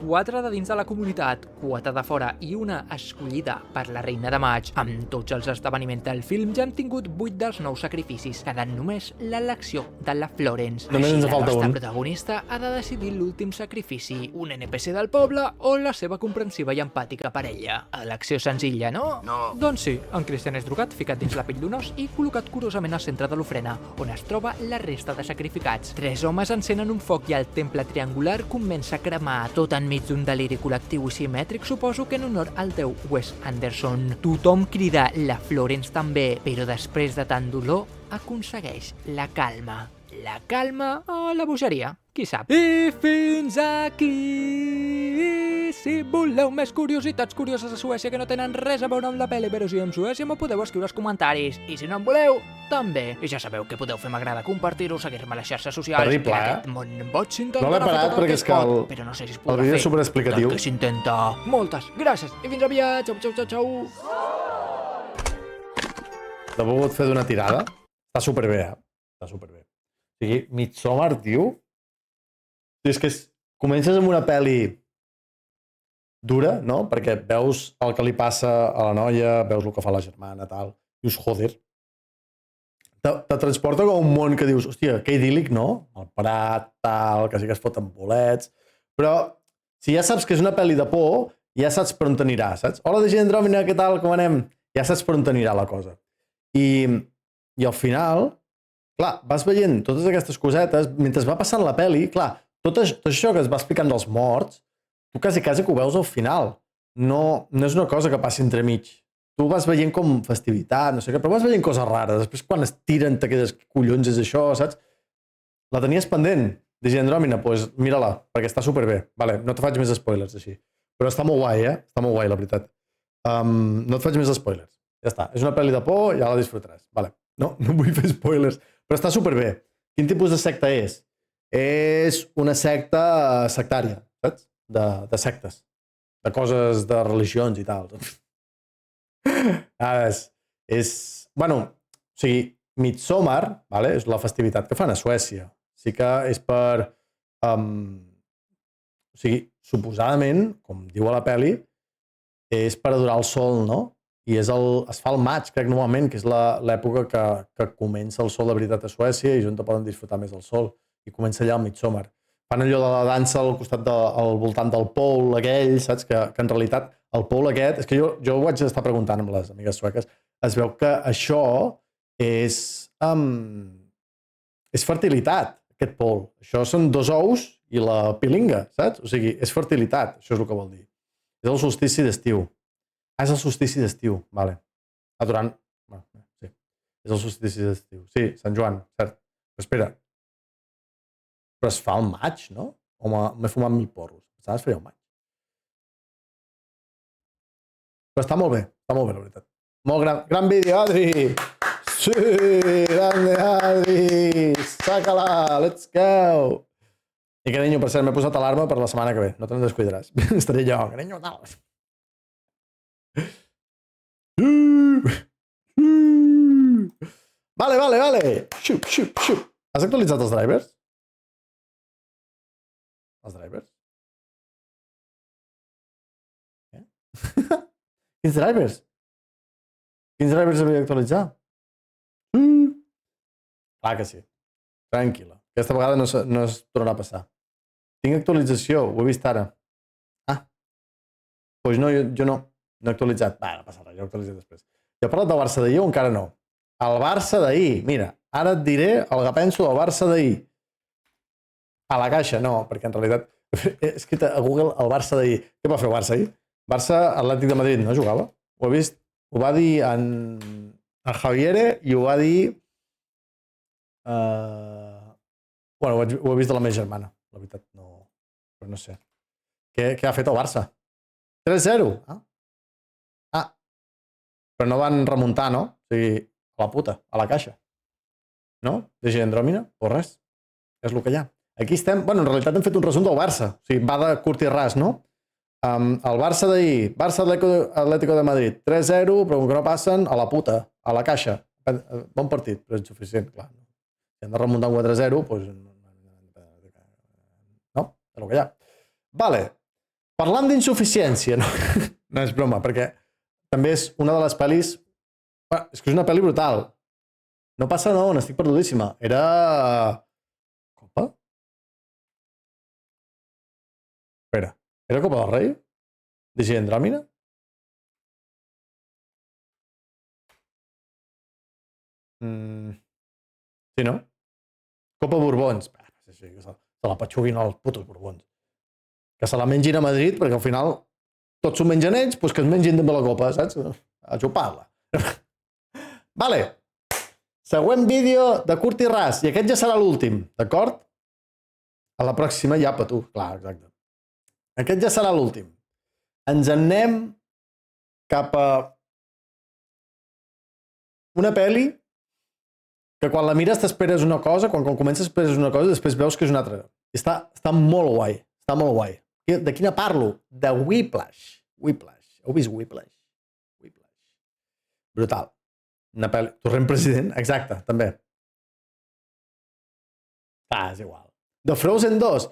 4 de dins de la comunitat, 4 de fora i una escollida per la reina de maig. Amb tots els esdeveniments del film ja hem tingut 8 dels 9 sacrificis, quedant només l'elecció de la Florence. Només ens falta un. La nostra protagonista ha de decidir l'últim sacrifici, un NPC del poble o la seva comprensiva i empàtica parella. Elecció senzilla, no? No. Doncs sí, en Christian és drogat, ficat dins la pell d'un os i col·locat curosament al centre de l'ofrena, on es troba la resta de sacrificats. 3 homes encenen un foc i el temple triangular comença a cremar, tot enmig d'un deliri col·lectiu i simètric, suposo que en honor al déu Wes Anderson. Tothom crida, la Florence també, però després de tant dolor aconsegueix la calma. La calma o la bogeria, qui sap? I fins aquí si voleu més curiositats curioses a Suècia que no tenen res a veure amb la pel·li, però si amb Suècia m'ho podeu escriure als comentaris. I si no en voleu, també. I ja sabeu que podeu fer m'agrada, compartir-ho, seguir-me a les xarxes socials. Terrible, En aquest món vaig intentar No l'he parat perquè és que però no sé si es el podrà vídeo fer. és superexplicatiu. Del que s'intenta. Moltes gràcies i fins aviat. Xau, xau, xau, xau. T'ha volgut fer d'una tirada? Està superbé, Està superbé. O sigui, Midsommar, tio... És que comences amb una pel·li dura, no? Perquè veus el que li passa a la noia, veus el que fa la germana, tal. Dius, joder. Te transporta com un món que dius, hòstia, que idíl·lic, no? El Prat, tal, que sí que es foten bolets... Però si ja saps que és una pel·li de por, ja saps per on t'anirà, saps? Hola, de gent Andròmina, què tal, com anem? Ja saps per on t'anirà la cosa. I al final, clar, vas veient totes aquestes cosetes, mentre va passant la pel·li, clar, tot això que es va explicant dels morts, tu quasi que ho veus al final. No és una cosa que passi entremig. Tu vas veient com festivitat, no sé què, però vas veient coses rares. Després, quan es tiren, te quedes, collons és això, saps? La tenies pendent, de gent Andròmina, doncs mira-la, perquè està superbé. Vale, no te faig més spoilers, així. Però està molt guai, Està molt guai, la veritat. No et faig més spoilers. Ja està. És una pel·li de por, ja la disfrutaràs. Vale. No vull fer spoilers, però està superbé. Quin tipus de secta és? És una secta sectària, saps? De sectes. De coses, de religions i tal. Bueno, o sigui, Midsommar, vale? És la festivitat que fan a Suècia. Sí que és per... o sigui, suposadament, com diu a la pel·li, és per adorar el sol, no? I es fa el maig, crec, normalment, que és l'època que comença el sol de veritat a Suècia i on te poden disfrutar més el sol. I comença allà el Midsommar. Fan allò de la dansa al costat al voltant del pole aquell, saps? Que en realitat el pole aquest... És que jo ho vaig estar preguntant amb les amigues sueques. Es veu que això és fertilitat, aquest pole. Això són 2 ous i la pilinga, saps? O sigui, és fertilitat, això és el que vol dir. És el solstici d'estiu. És el solstici d'estiu, vale. Durant... sí. És el solstici d'estiu. Sí, Sant Joan, cert. Però espera. Però es fa al maig, no? O m'he fumat 1000 porros. Pensava que es feia al maig. Però està molt bé, la veritat. Molt gran vídeo, Adri! Sí, grande Adri! Saca-la, let's go! I carinyo, per cert, m'he posat alarma per la setmana que ve. No te'n descuidaràs. Estaré jo, carinyo, tal. Vale. Xup. Has actualitzat els drivers? Els drivers? Quins drivers? Quins drivers havia d'actualitzar? Clar que sí. Tranquil·la. Aquesta vegada no es tornarà a passar. Tinc actualització, ho he vist ara. Doncs no, jo no. No he actualitzat. Va, no passa res, jo ho actualitzat després. Jo he parlat del Barça d'ahir o encara no? El Barça d'ahir, mira, ara et diré el que penso del Barça d'ahir. A la caixa, no, perquè en realitat he escrit a Google el Barça d'ahir. Què va fer el Barça ahir? Barça Atlètic de Madrid, no jugava? Ho he vist, ho va dir en Javiere i ho va dir... Bueno, ho he vist de la meva germana, la veritat, no... Però no sé. Què ha fet el Barça? 3-0. Però no van remuntar, no? O sigui, a la puta, a la caixa. No? De gent Andròmina? O res. És el que hi ha. Aquí estem... Bueno, en realitat hem fet un resum del Barça. O sigui, va de curt i ras, no? El Barça d'ahir, Barça Atlético de Madrid, 3-0, però com que no passen, a la puta, a la caixa. Bon partit, però insuficient, clar. Si hem de remuntar un 4-0, doncs... No? És el que hi ha. Vale. Parlant d'insuficiència, no? No és broma, perquè també és una de les pel·lis... És que és una pel·li brutal. No passa no, n'estic perdudíssima. Era... Copa? Espera, era Copa del Rei? DJ Andròmina? Sí, no? Copa Borbons. Se la patxuguin els putos Borbons. Que se la mengin a Madrid, perquè al final tots s'ho mengen ells, doncs que es mengin també la copa, saps? A xupar-la. Vale. Següent vídeo de curt i ras. I aquest ja serà l'últim, d'acord? A la pròxima ja per tu. Clar, exacte. Aquest ja serà l'últim. ens en anem cap a una pel·li que quan la mires t'esperes una cosa, quan comences esperes una cosa, després veus que és una altra. Està molt guai, està molt guai. De quina parlo? De Whiplash. Whiplash. Heu vist Whiplash? Whiplash. Brutal. Una pel·li... Torrent president? Exacte, també. És igual. De Frozen 2.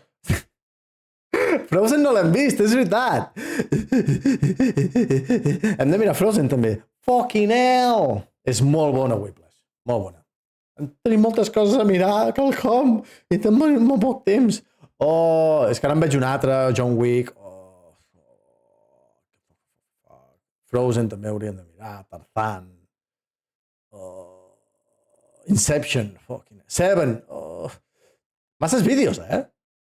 Frozen no l'hem vist, és veritat. Hem de mirar Frozen també. Fucking hell! És molt bona Whiplash. Molt bona. Tenim moltes coses a mirar, quelcom, i tenim molt poc temps. Oh, és que ara en veig un altre, John Wick. Frozen també hauríem de mirar, Tarzan. Inception. Seven. Masses vídeos,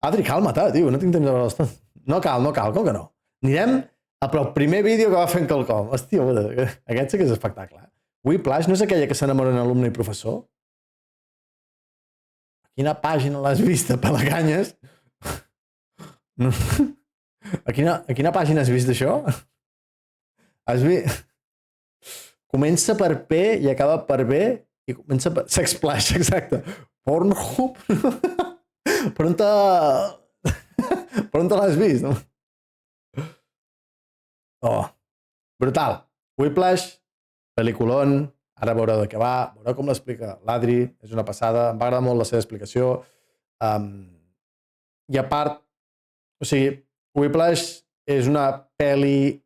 Adri, calma't, tio, no tinc temps de veure tot. No cal, com que no? Anirem a el primer vídeo que va fent quelcom. Hòstia, aquest sí que és espectacle. Whiplash, no és aquella que s'enamora un alumne i professor? A quina pàgina l'has vist, Pelacanyes? A quina pàgina has vist això? Has vist? Comença per P i acaba per B i comença per... Sexplash, exacte. Pornhub. Per on l'has vist? Oh, brutal. Whiplash, pel·liculón, ara veureu de què va, veureu com l'explica l'Adri, és una passada, em va agradar molt la seva explicació. I a part, o sigui, Whiplash és una pel·li...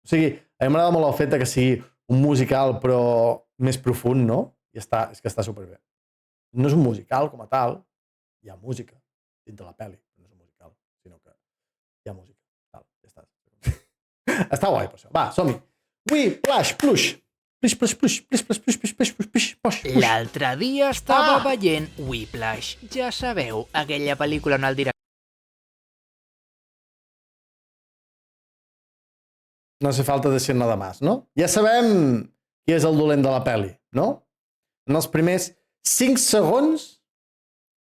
O sigui, a mi m'agrada molt el fet que sigui un musical però més profund, no? I és que està superbé. No és un musical com a tal, hi ha música dins de la pel·li, no és un musical, sinó que hi ha música. Tal, ja està. Està guai per això. Va, som-hi. Whiplash, plush. L'altre dia estava veient Whiplash. Ja sabeu, aquella pel·lícula on el director... No hace falta decir nada más, no? Ja sabem qui és el dolent de la pel·li, no? En els primers 5 segons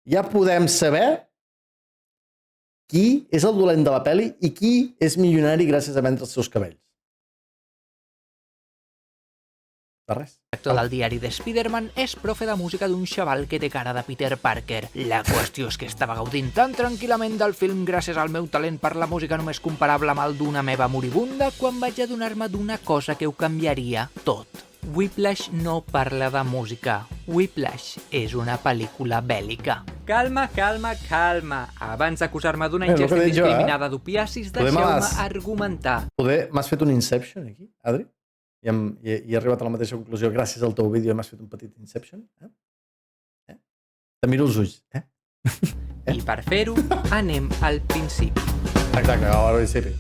ja podem saber qui és el dolent de la pel·li i qui és milionari gràcies a vendre els seus cabells. De res. L'actor del diari de Spider-Man és profe de música d'un xaval que té cara de Peter Parker. La qüestió és que estava gaudint tan tranquil·lament del film gràcies al meu talent per la música només comparable amb el d'una meva moribunda quan vaig adonar-me d'una cosa que ho canviaria tot. Whiplash no parla de música. Whiplash és una pel·lícula bèl·lica. Calma. Abans d'acusar-me d'una ingesta indiscriminada d'opiacis, deixeu-me argumentar. M'has fet un Inception aquí, Adri? I he arribat a la mateixa conclusió gràcies al teu vídeo, m'has fet un petit Inception? Te miro els ulls, I per fer-ho, anem al principi. Exacte, al principi.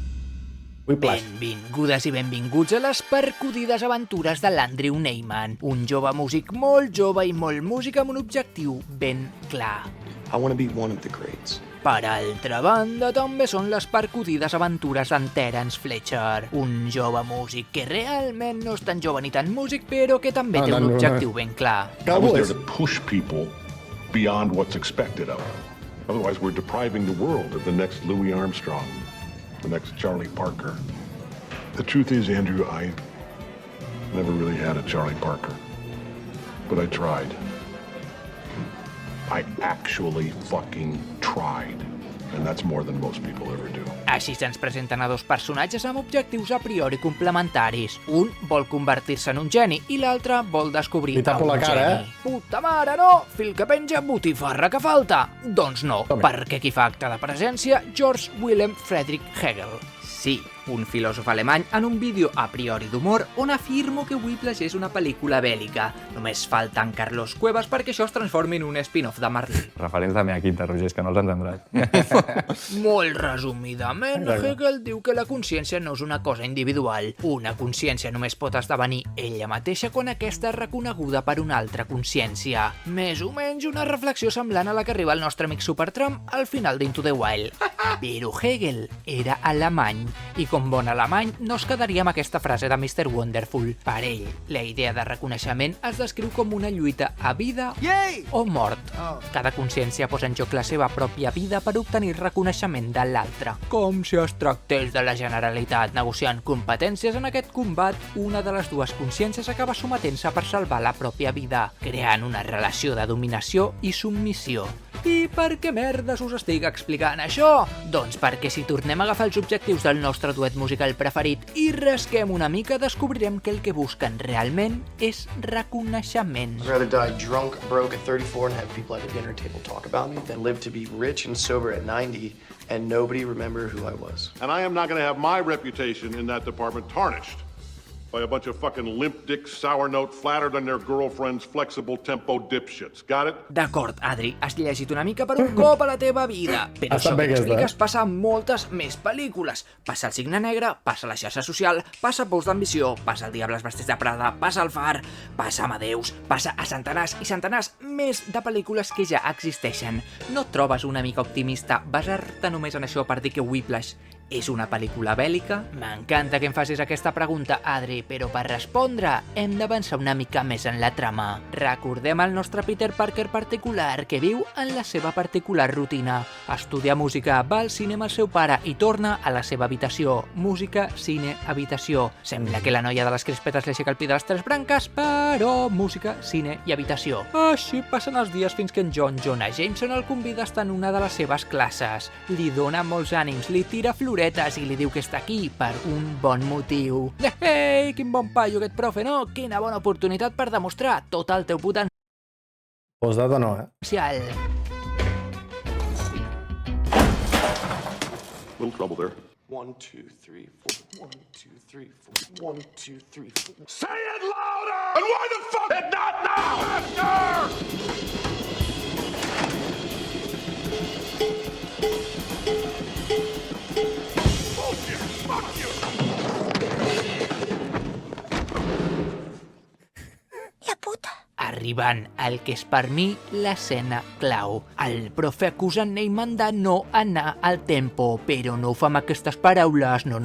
Whiplash. Benvingudes i benvinguts a les percudides aventures de l'Andrew Neiman, un jove músic molt jove i molt músic amb un objectiu ben clar. I want to be one of the greats. Per altra banda, també són les percudides aventures d'en Terence Fletcher, un jove músic que realment no és tan jove ni tan músic, però que també té un objectiu ben clar. I was there to push people beyond what's expected of them. Otherwise, we're depriving the world of the next Louis Armstrong, the next Charlie Parker. The truth is, Andrew, I never really had a Charlie Parker, but I tried. I actually fucking tried. And that's more than most people ever do. Així se'ns presenten a dos personatges amb objectius a priori complementaris. Un vol convertir-se en un geni i l'altre vol descobrir un geni. Puta mare, no! Fil que penja, botifarra que falta! Doncs no, perquè qui fa acte de presència, George Wilhelm Friedrich Hegel. Sí, un filòsof alemany en un vídeo a priori d'humor on afirmo que Whiplash és una pel·lícula bèl·lica. Només falta en Carlos Cuevas perquè això es transformi en un spin-off de Merlí. Referents de mea quinta, Roger, és que no els entendràs. Molt resumidament, Hegel diu que la consciència no és una cosa individual. Una consciència només pot esdevenir ella mateixa quan aquesta és reconeguda per una altra consciència. Més o menys una reflexió semblant a la que arriba el nostre amic Supertramp al final d'Into the Wild. Però Hegel era alemany i com bon alemany, no es quedaria amb aquesta frase de Mr. Wonderful. Per ell, la idea de reconeixement es descriu com una lluita a vida o mort. Cada consciència posa en joc la seva pròpia vida per obtenir reconeixement de l'altre. Com si es tractés de la Generalitat negociant competències en aquest combat, una de les dues consciències acaba sometent-se per salvar la pròpia vida, creant una relació de dominació i submissió. I per què merdes us estic explicant això? Doncs perquè si tornem a agafar els objectius del nostre duet musical preferit i rasquem una mica, descobrirem que el que busquen realment és reconeixement. I'd rather die drunk, broke at 34 and have people at a dinner table talk about me than live to be rich and sober at 90 and nobody remember who I was. And I am not going to have my reputation in that department tarnished by a bunch of fucking limp dick, sour note, flattered on their girlfriend's flexible tempo dipshits. Got it? D'acord, Adri, has llegit una mica per un cop a la teva vida. Però això que expliques passa en moltes més pel·lícules. Passa el Cigne Negre, passa la xarxa social, passa Pous d'ambició, passa el Diables vestits de Prada, passa el Far, passa Amadeus, passa a centenars i centenars més de pel·lícules que ja existeixen. No et trobes una mica optimista basar-te només en això per dir que Whiplash és una pel·lícula bèl·lica? M'encanta que em facis aquesta pregunta, Adri, però per respondre hem d'avançar una mica més en la trama. Recordem el nostre Peter Parker particular, que viu en la seva particular rutina. Estudia música, va al cine amb el seu pare i torna a la seva habitació. Música, cine, habitació. Sembla que la noia de les crispetes li aixeca el pi de les tres branques, però música, cine i habitació. Així passen els dies fins que en John Jonah Jameson el convida a estar en una de les seves classes. Li dona molts ànims, li tira floretes i li diu que està aquí per un bon motiu. Ei, quin bon paio aquest profe, no? Quina bona oportunitat per demostrar tot el teu potencial. Postdata no, Little trouble there. 1, 2, 3, 4. 1, 2, 3, 4. 1, 2, 3, 4. Say it louder! And why the fuck and not now? Faster! La puta. Arribant al que és per mi l'escena clau. El profe acusa en Neyman de no anar al tempo, però no ho fa amb aquestes paraules, no.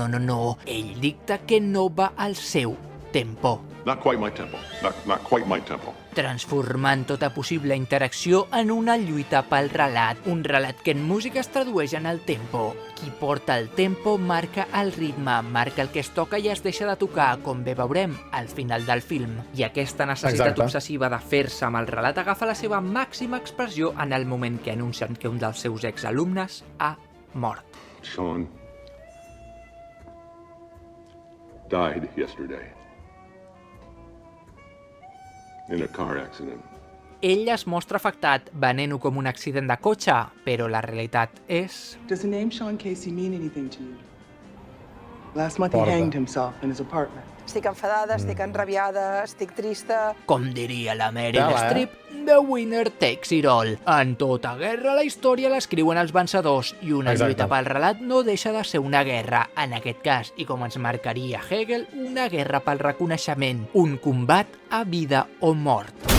Ell dicta que no va al seu tempo. Not quite my tempo. Not quite my tempo. Transformant tota possible interacció en una lluita pel relat. Un relat que en música es tradueix en el tempo. Qui porta el tempo marca el ritme, marca el que es toca i es deixa de tocar, com bé veurem al final del film. I aquesta necessitat obsessiva de fer-se amb el relat agafa la seva màxima expressió en el moment que anuncien que un dels seus exalumnes ha mort. Sean died yesterday. In a car accident. Ell es mostra afectat, venent-ho com un accident de cotxe, però la realitat és... Does the name Sean Casey mean anything to you? Last month he hanged himself in his apartment. Estic enfadada, estic enrabiada, estic trista... Com diria la Meryl Streep, the winner takes it all. En tota guerra la història l'escriuen els vencedors i una lluita pel relat no deixa de ser una guerra, en aquest cas, i com ens marcaria Hegel, una guerra pel reconeixement, un combat a vida o mort.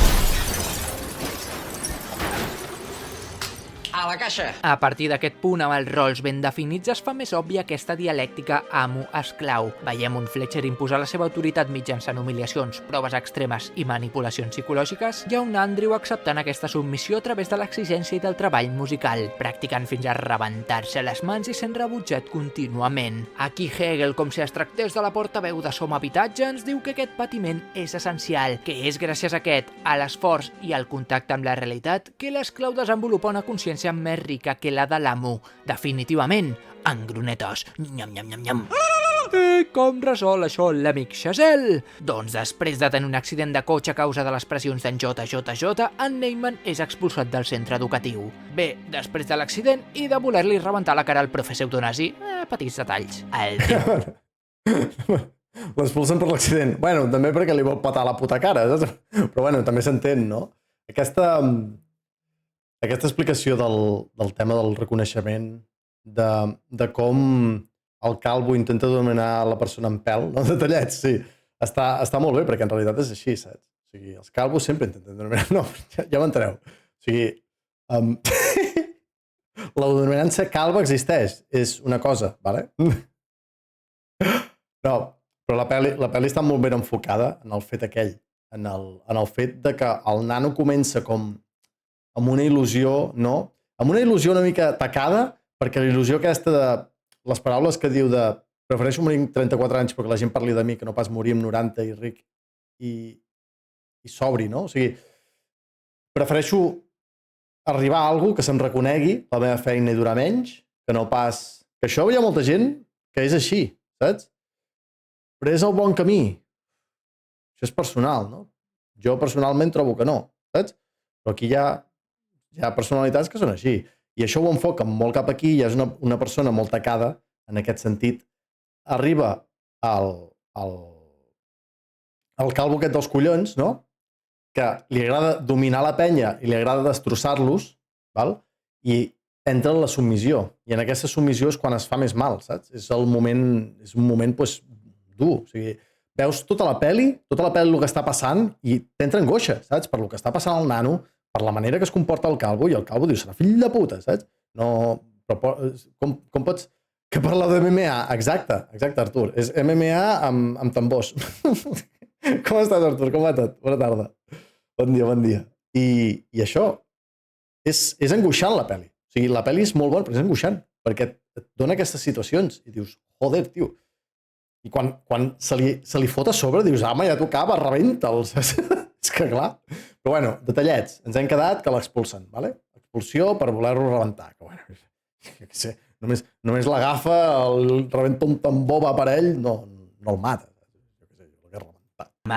A la caixa! A partir d'aquest punt, amb els rols ben definits, es fa més òbvia aquesta dialèctica amo-esclau. Veiem un Fletcher imposar la seva autoritat mitjançant humiliacions, proves extremes i manipulacions psicològiques, i un Andrew acceptant aquesta submissió a través de l'exigència i del treball musical, practicant fins a rebentar-se les mans i sent rebutjat contínuament. Aquí Hegel, com si es tractés de la portaveu de Som Habitatge, ens diu que aquest patiment és essencial, que és gràcies a aquest, a l'esforç i al contacte amb la realitat, que l'esclau desenvolupa una consciència més rica que la de l'amo. Definitivament, en gronetes. Nyam, nyam, nyam, nyam. I com resol això l'amic Chazelle? Doncs després de tenir un accident de cotxe a causa de les pressions d'en JJJ, en Neyman és expulsat del centre educatiu. Bé, després de l'accident i de voler-li rebentar la cara al professor Eutonasi, petits detalls. L'expulsen per l'accident. Bueno, també perquè li vol petar la puta cara, saps? Però bueno, també s'entén, no? Aquesta explicació del tema del reconeixement, de com el Calvo intenta dominar la persona en pèl, no? Detallets, sí. Està molt bé, perquè en realitat és així, saps? O sigui, els calvos sempre intenten dominar... No, ja m'enteneu. O sigui, la dominança calva existeix, és una cosa, vale? Però la pel·li està molt ben enfocada en el fet aquell, en el fet de que el nano comença com amb una il·lusió, no? Amb una il·lusió una mica tacada, perquè la il·lusió aquesta de les paraules que diu de prefereixo morir amb 34 anys perquè la gent parli de mi que no pas morir amb 90 i ric i sobri, no? O sigui, prefereixo arribar a alguna que se'm reconegui la meva feina i durar menys, que no pas... Que això hi ha molta gent que és així, saps? Però és el bon camí. Això és personal, no? Jo personalment trobo que no, saps? Però aquí hi ha personalitats que són així. I això ho enfoca molt cap aquí i és una persona molt tacada en aquest sentit. Arriba al calvo aquest dels collons, no? Que li agrada dominar la penya i li agrada destrossar-los, val? I entra en la submissió. I en aquesta submissió és quan es fa més mal, saps? És un moment pues, dur. O sigui, veus tota la pel·li el que està passant i t'entra angoixa, saps? Per el que està passant al nano, per la manera que es comporta el calvo, i el calvo diu, serà fill de puta, saps? No, però com pots... Que parla de MMA, exacte, Artur. És MMA amb tambors. Com estàs, Artur? Com va tot? Bona tarda. Bon dia. I això és angoixant, la pel·li. O sigui, la pel·li és molt bona, però és angoixant, perquè et dona aquestes situacions i dius, joder, tio. I quan se li fot a sobre, dius, home, ja tocava, rebenta'l. És que clar. Però bueno, detallets. Ens hem quedat que l'expulsen, ¿vale? Expulsió per voler-lo rebentar. Que bueno, que sé, només l'agafa, el rebenta un tambor, va per ell, no el mata.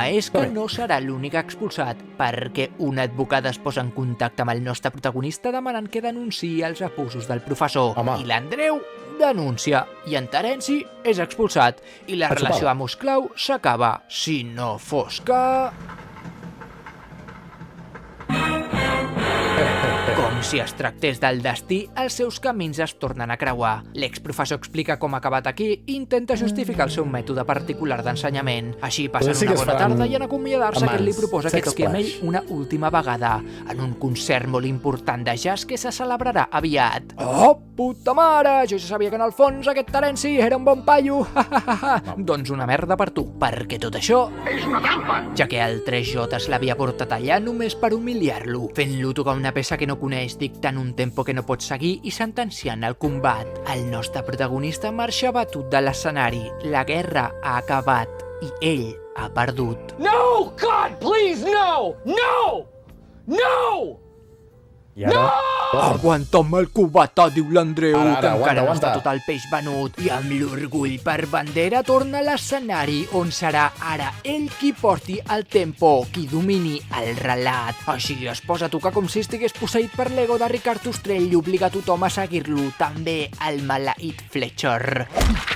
És que no serà l'únic expulsat, perquè una advocada es posa en contacte amb el nostre protagonista demanant que denunciï els abusos del professor. I l'Andreu denuncia, i en Terenci és expulsat, i la relació amo-esclau s'acaba, si no fos que... Com si es tractés del destí, els seus camins es tornen a creuar. L'exprofessor explica com ha acabat aquí i intenta justificar el seu mètode particular d'ensenyament. Així passen una bona tarda i en acomiadar-se que li proposa que toqui amb ell una última vegada, en un concert molt important de jazz que se celebrarà aviat. Oh, puta mare! Jo ja sabia que en el fons aquest Terenci era un bon paio! Doncs una merda per tu, perquè tot això és una trampa! Ja que el 3J l'havia portat allà només per humiliar-lo, fent-lo tocar una peça que no coneix, dictant un tempo que no pot seguir i sentenciant el combat. El nostre protagonista marxa batut de l'escenari. La guerra ha acabat i ell ha perdut. No! God, please, no! No! No! I ara... Aguanta'm el cubatà, diu l'Andreu, que encara no està tot el peix venut. I amb l'orgull per bandera torna a l'escenari, on serà ara ell qui porti el tempo, qui domini el relat. Així es posa a tocar com si estigués posseït per l'ego de Ricard Ostrell i obliga tothom a seguir-lo, també el maleït Fletcher,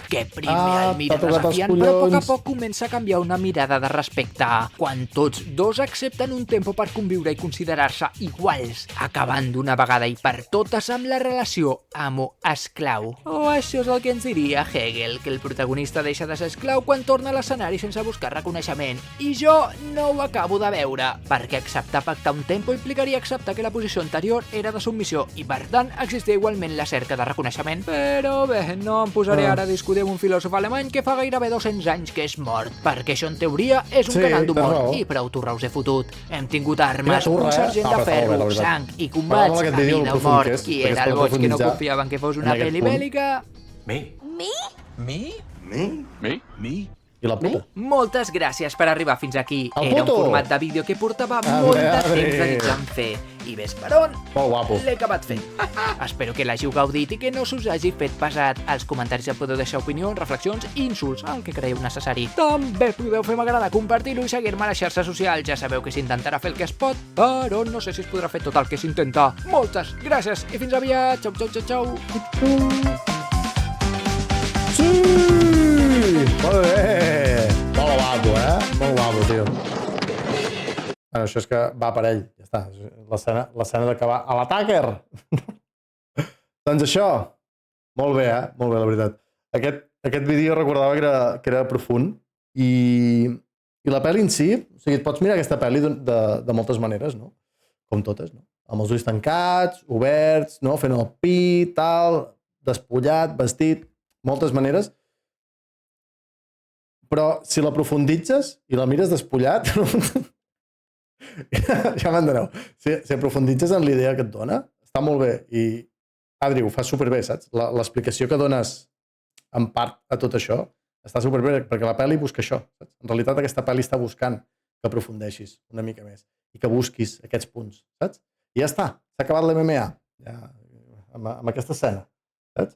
que primer el mira desafiant, però a poc comença a canviar una mirada de respecte. Quan tots dos accepten un tempo per conviure i considerar-se iguals, acabant d'una vegada i per totes amb la relació amo-esclau. Això és el que ens diria Hegel, que el protagonista deixa de ser esclau quan torna a l'escenari sense buscar reconeixement. I jo no ho acabo de veure, perquè acceptar pactar un tempo implicaria acceptar que la posició anterior era de submissió i per tant existia igualment la cerca de reconeixement. Però bé, no em posaré ara a discutir amb un filòsof alemany que fa gairebé 200 anys que és mort, perquè això en teoria és un canal d'humor i prou torra us he fotut. Hem tingut armes, un sergent de ferro, sang i combats, a vida o mort. Qui era el boig que no confiava en que fos una pel·li bèl·lica? Mi? I la puta. Moltes gràcies per arribar fins aquí. Era un format de vídeo que portava molt de temps desitjant fer. I ves per on? Molt guapo. L'he acabat fent. Espero que l'hàgiu gaudit i que no s'us hagi fet pesat. Als comentaris ja podeu deixar opinions, reflexions i insults, el que creieu necessari. També podeu fer m'agrada, compartir-ho i seguir-me a les xarxes socials. Ja sabeu que s'intentarà fer el que es pot, però no sé si es podrà fer tot el que s'intenta. Moltes gràcies i fins aviat. Xau. Sí! Molt bé! Molt guapo, Molt guapo, tio. Bueno, això és que va per ell. Ja està. L'escena d'acabar a l'atacker. Doncs això. Molt bé, Molt bé, la veritat. Aquest vídeo recordava que era profund i la pel·li en si, o sigui, et pots mirar aquesta pel·li de moltes maneres, no? Com totes, no? Amb els ulls tancats, oberts, no? Fent el pi, tal, despullat, vestit, moltes maneres. Però si l'aprofunditzes i la mires despullat, ja m'enteneu. Si aprofunditzes en la idea que et dona, està molt bé. I, Adri, ho fas superbé, saps? L'explicació que dones en part a tot això està superbé, perquè la pel·li busca això. Saps? En realitat, aquesta pel·li està buscant que aprofundeixis una mica més i que busquis aquests punts, saps? I ja està, s'ha acabat l'MMA, ja, amb aquesta escena, saps?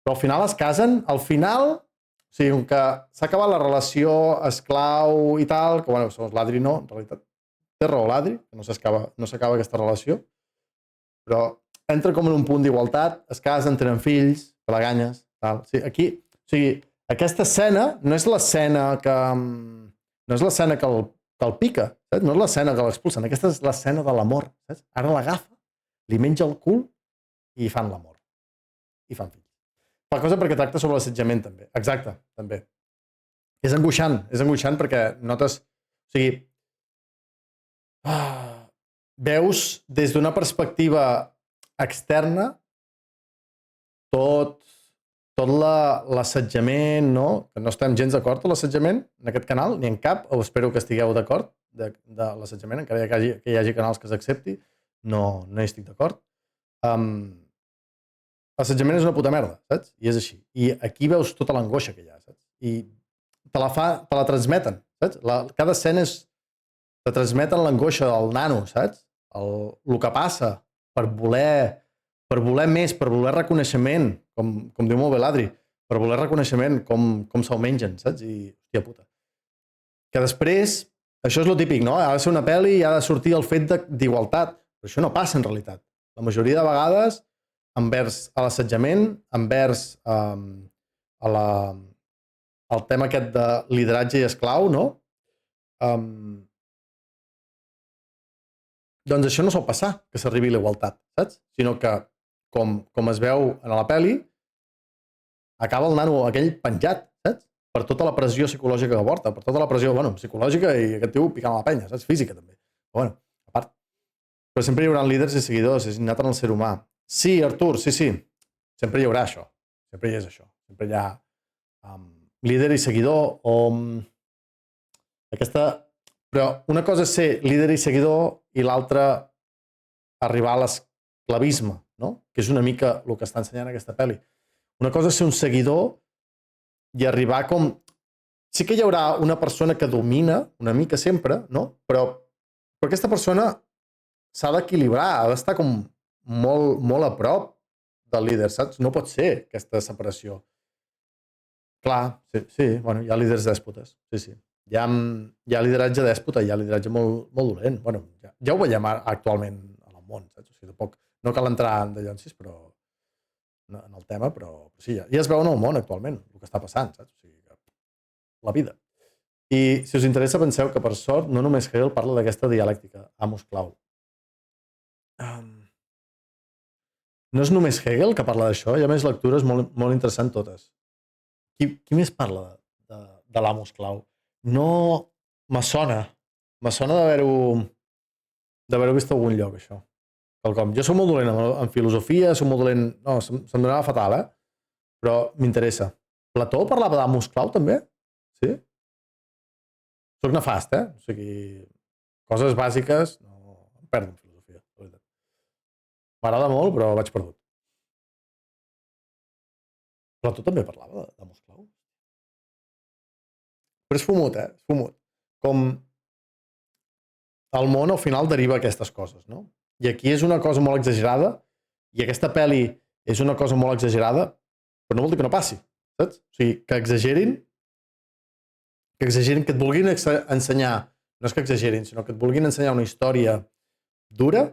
Però al final es casen, al final, o sigui, que s'ha acabat la relació esclau i tal, que, bueno, segons l'Adri no, en realitat, té raó l'Adri, que no s'acaba aquesta relació, però entra com en un punt d'igualtat, es casen, tenen fills, pelaganyes, tal. O sigui, aquesta escena no és l'escena que el pica, saps? No és l'escena que l'expulsen, aquesta és l'escena de l'amor, saps? Ara l'agafa, li menja el cul i fan l'amor. I fan fills. La cosa perquè tracta sobre l'assetjament, també. Exacte, també. És angoixant perquè notes... O sigui, veus des d'una perspectiva externa tot l'assetjament, no? Que no estem gens d'acord amb l'assetjament en aquest canal, ni en cap, o espero que estigueu d'acord de l'assetjament, encara que hi hagi canals que s'accepti, no hi estic d'acord. L'assetjament és una puta merda, saps? I és així. I aquí veus tota l'angoixa que hi ha, saps? I te la transmeten, saps? Cada escena te transmeten l'angoixa del nano, saps? El que passa per voler més, per voler reconeixement, com diu molt bé l'Adri, per voler reconeixement, com se'l mengen, saps? I, hòstia puta. Que després, això és lo típic, no? Ha de ser una pel·li i ha de sortir el fet d'igualtat. Però això no passa, en realitat. La majoria de vegades, envers a l'assetjament, envers el tema aquest de lideratge i esclau, no? Doncs això no sol passar, que s'arribi a la igualtat, saps? Sinó que, com es veu en la pel·li, acaba el nano aquell penjat, saps? Per tota la pressió psicològica que porta, per tota la pressió, bueno, psicològica i aquest tio picant a la penya, saps? Física, també. Però, bueno, a part. Però sempre hi haurà líders i seguidors, és innat en el ser humà. Sí, Artur, sí. Sempre hi haurà això. Sempre hi és això. Sempre hi ha líder i seguidor o aquesta... Però una cosa és ser líder i seguidor i l'altra arribar a l'esclavisme, no? Que és una mica el que està ensenyant aquesta pel·li. Una cosa és ser un seguidor i arribar com... Sí que hi haurà una persona que domina una mica sempre, no? Però aquesta persona s'ha d'equilibrar, ha d'estar com molt a prop del líder, saps? No pot ser aquesta separació. Clar, sí, bueno, hi ha líders dèspotes, sí. Hi ha lideratge dèspota, hi ha lideratge molt dolent. Bueno, ja ho veiem actualment en el món, saps? O sigui, tampoc no cal entrar en dallonsis, però en el tema, però sí, ja es veu en el món actualment, el que està passant, saps? O sigui, la vida. I si us interessa, penseu que per sort no només Hegel parla d'aquesta dialèctica, amos-clau. No és només Hegel que parla d'això, hi ha més lectures molt interessants totes. Qui més parla de l'amos-clau? No... Me sona d'haver-ho vist a algun lloc, això. Jo soc molt dolent en filosofia, soc molt dolent... No, se'm donava fatal, però m'interessa. Plató parlava d'amos-clau, també? Sí? Soc nefast, O sigui, coses bàsiques, no em perdo en filosofia, la veritat. M'agrada molt, però vaig perdut. Plató també parlava d'amos-clau. Però és fumut, És fumut. Com el món al final deriva aquestes coses, no? I aquí és una cosa molt exagerada, i aquesta pel·li és una cosa molt exagerada, però no vol dir que no passi, saps? O sigui, que exagerin, que et vulguin ensenyar, no és que exagerin, sinó que et vulguin ensenyar una història dura,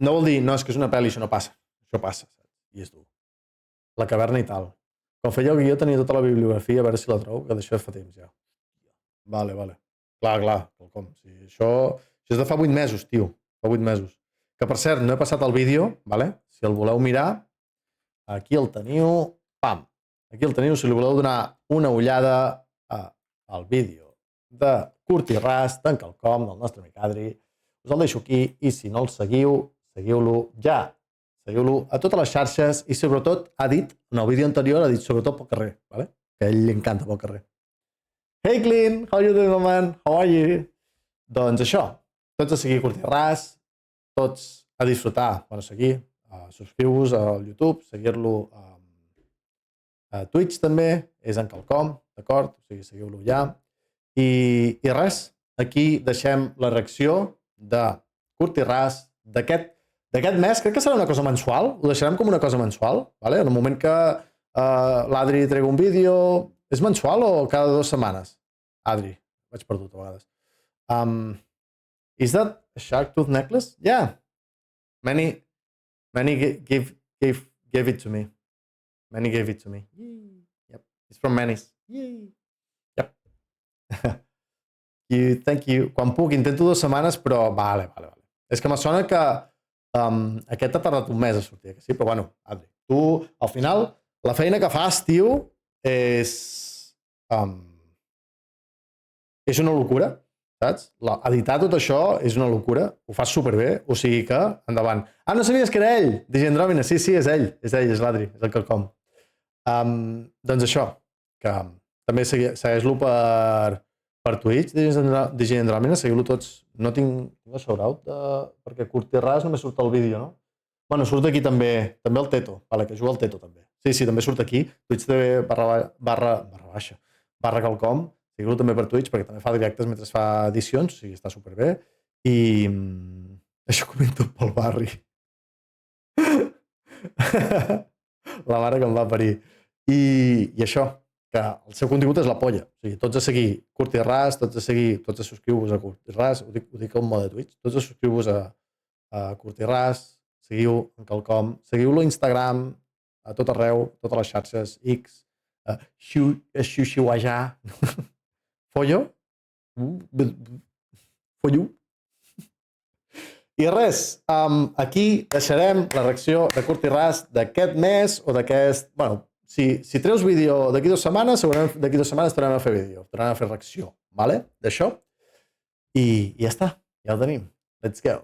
no vol dir, no, és que és una pel·li, això no passa. Això passa, saps? I és dur. La caverna i tal. Quan feia el guió tenia tota la bibliografia, a veure si la trobo, que d'això fa temps ja. Vale. Clar, com? Això és de fa 8 mesos, tio. Fa 8 mesos. Que, per cert, no he passat el vídeo, vale? Si el voleu mirar, aquí el teniu. Pam! Aquí el teniu, si li voleu donar una ullada al vídeo de Curt i Ras, d'en Quelcom, del nostre amic Adri. Us el deixo aquí, i si no el seguiu, seguiu-lo ja. Seguiu-lo a totes les xarxes i, sobretot, ha dit, en el vídeo anterior, ha dit sobretot pel carrer, vale? Que a ell li encanta pel carrer. Hey Clint, how you doing, my man? How are you? Doncs això, tots a seguir Curt i Ras, tots a disfrutar, bueno, seguir, subscriu-vos al YouTube, seguir-lo a Twitch també, és en quelcom, d'acord? O sigui, seguiu-lo ja. I res, aquí deixem la reacció de Curt i Ras d'aquest mes. Crec que serà una cosa mensual, ho deixarem com una cosa mensual, vale? En el moment que l'Adri trega un vídeo, és mensual o cada 2 setmanes? Adri, vaig perdut a vegades. Is that a shark tooth necklace? Yeah. Manny gave it to me. Manny gave it to me. Yep. It's from Manny's. Yep. Thank you. Quan puc, intento 2 setmanes, però vale. És que me sona que aquest ha tardat un mes a sortir, que sí? Però bueno, Adri, tu, al final, la feina que fas, tio, és una locura, saps? Editar tot això és una locura, ho fas superbé, o sigui que, endavant. Ah, no sabies que era ell, DJ Andròmina, sí, és ell, és l'Adri, és el quelcom. Doncs això, que també segueix-lo per Twitch, DJ Andròmina, seguiu-lo tots. No tinc shout-out, perquè Curt i Ras només surt el vídeo, no? Bueno, surt aquí també el Teto, que juga el Teto també. Sí, també surt aquí, Twitch TV barra quelcom, seguiu-lo també per Twitch, perquè també fa directes mentre fa edicions, o sigui, està superbé. I això comento pel barri. La mare que em va parir. I això, que el seu contingut és la polla. O sigui, tots a seguir Curt i Ras, tots a subscriu-vos a Curt i Ras, ho dic en mode Twitch, tots a subscriu-vos a Curt i Ras, seguiu en quelcom, seguiu-lo a Instagram, a tot arreu, totes les xarxes, X, Xuxiuajà, Follo, Follo. I res, aquí deixarem la reacció de Curt i Ras d'aquest mes o d'aquest... Bueno, si treus vídeo d'aquí 2 setmanes, segurament d'aquí 2 setmanes tornarem a fer vídeo, tornarem a fer reacció, d'això? I ja està, ja ho tenim. Let's go.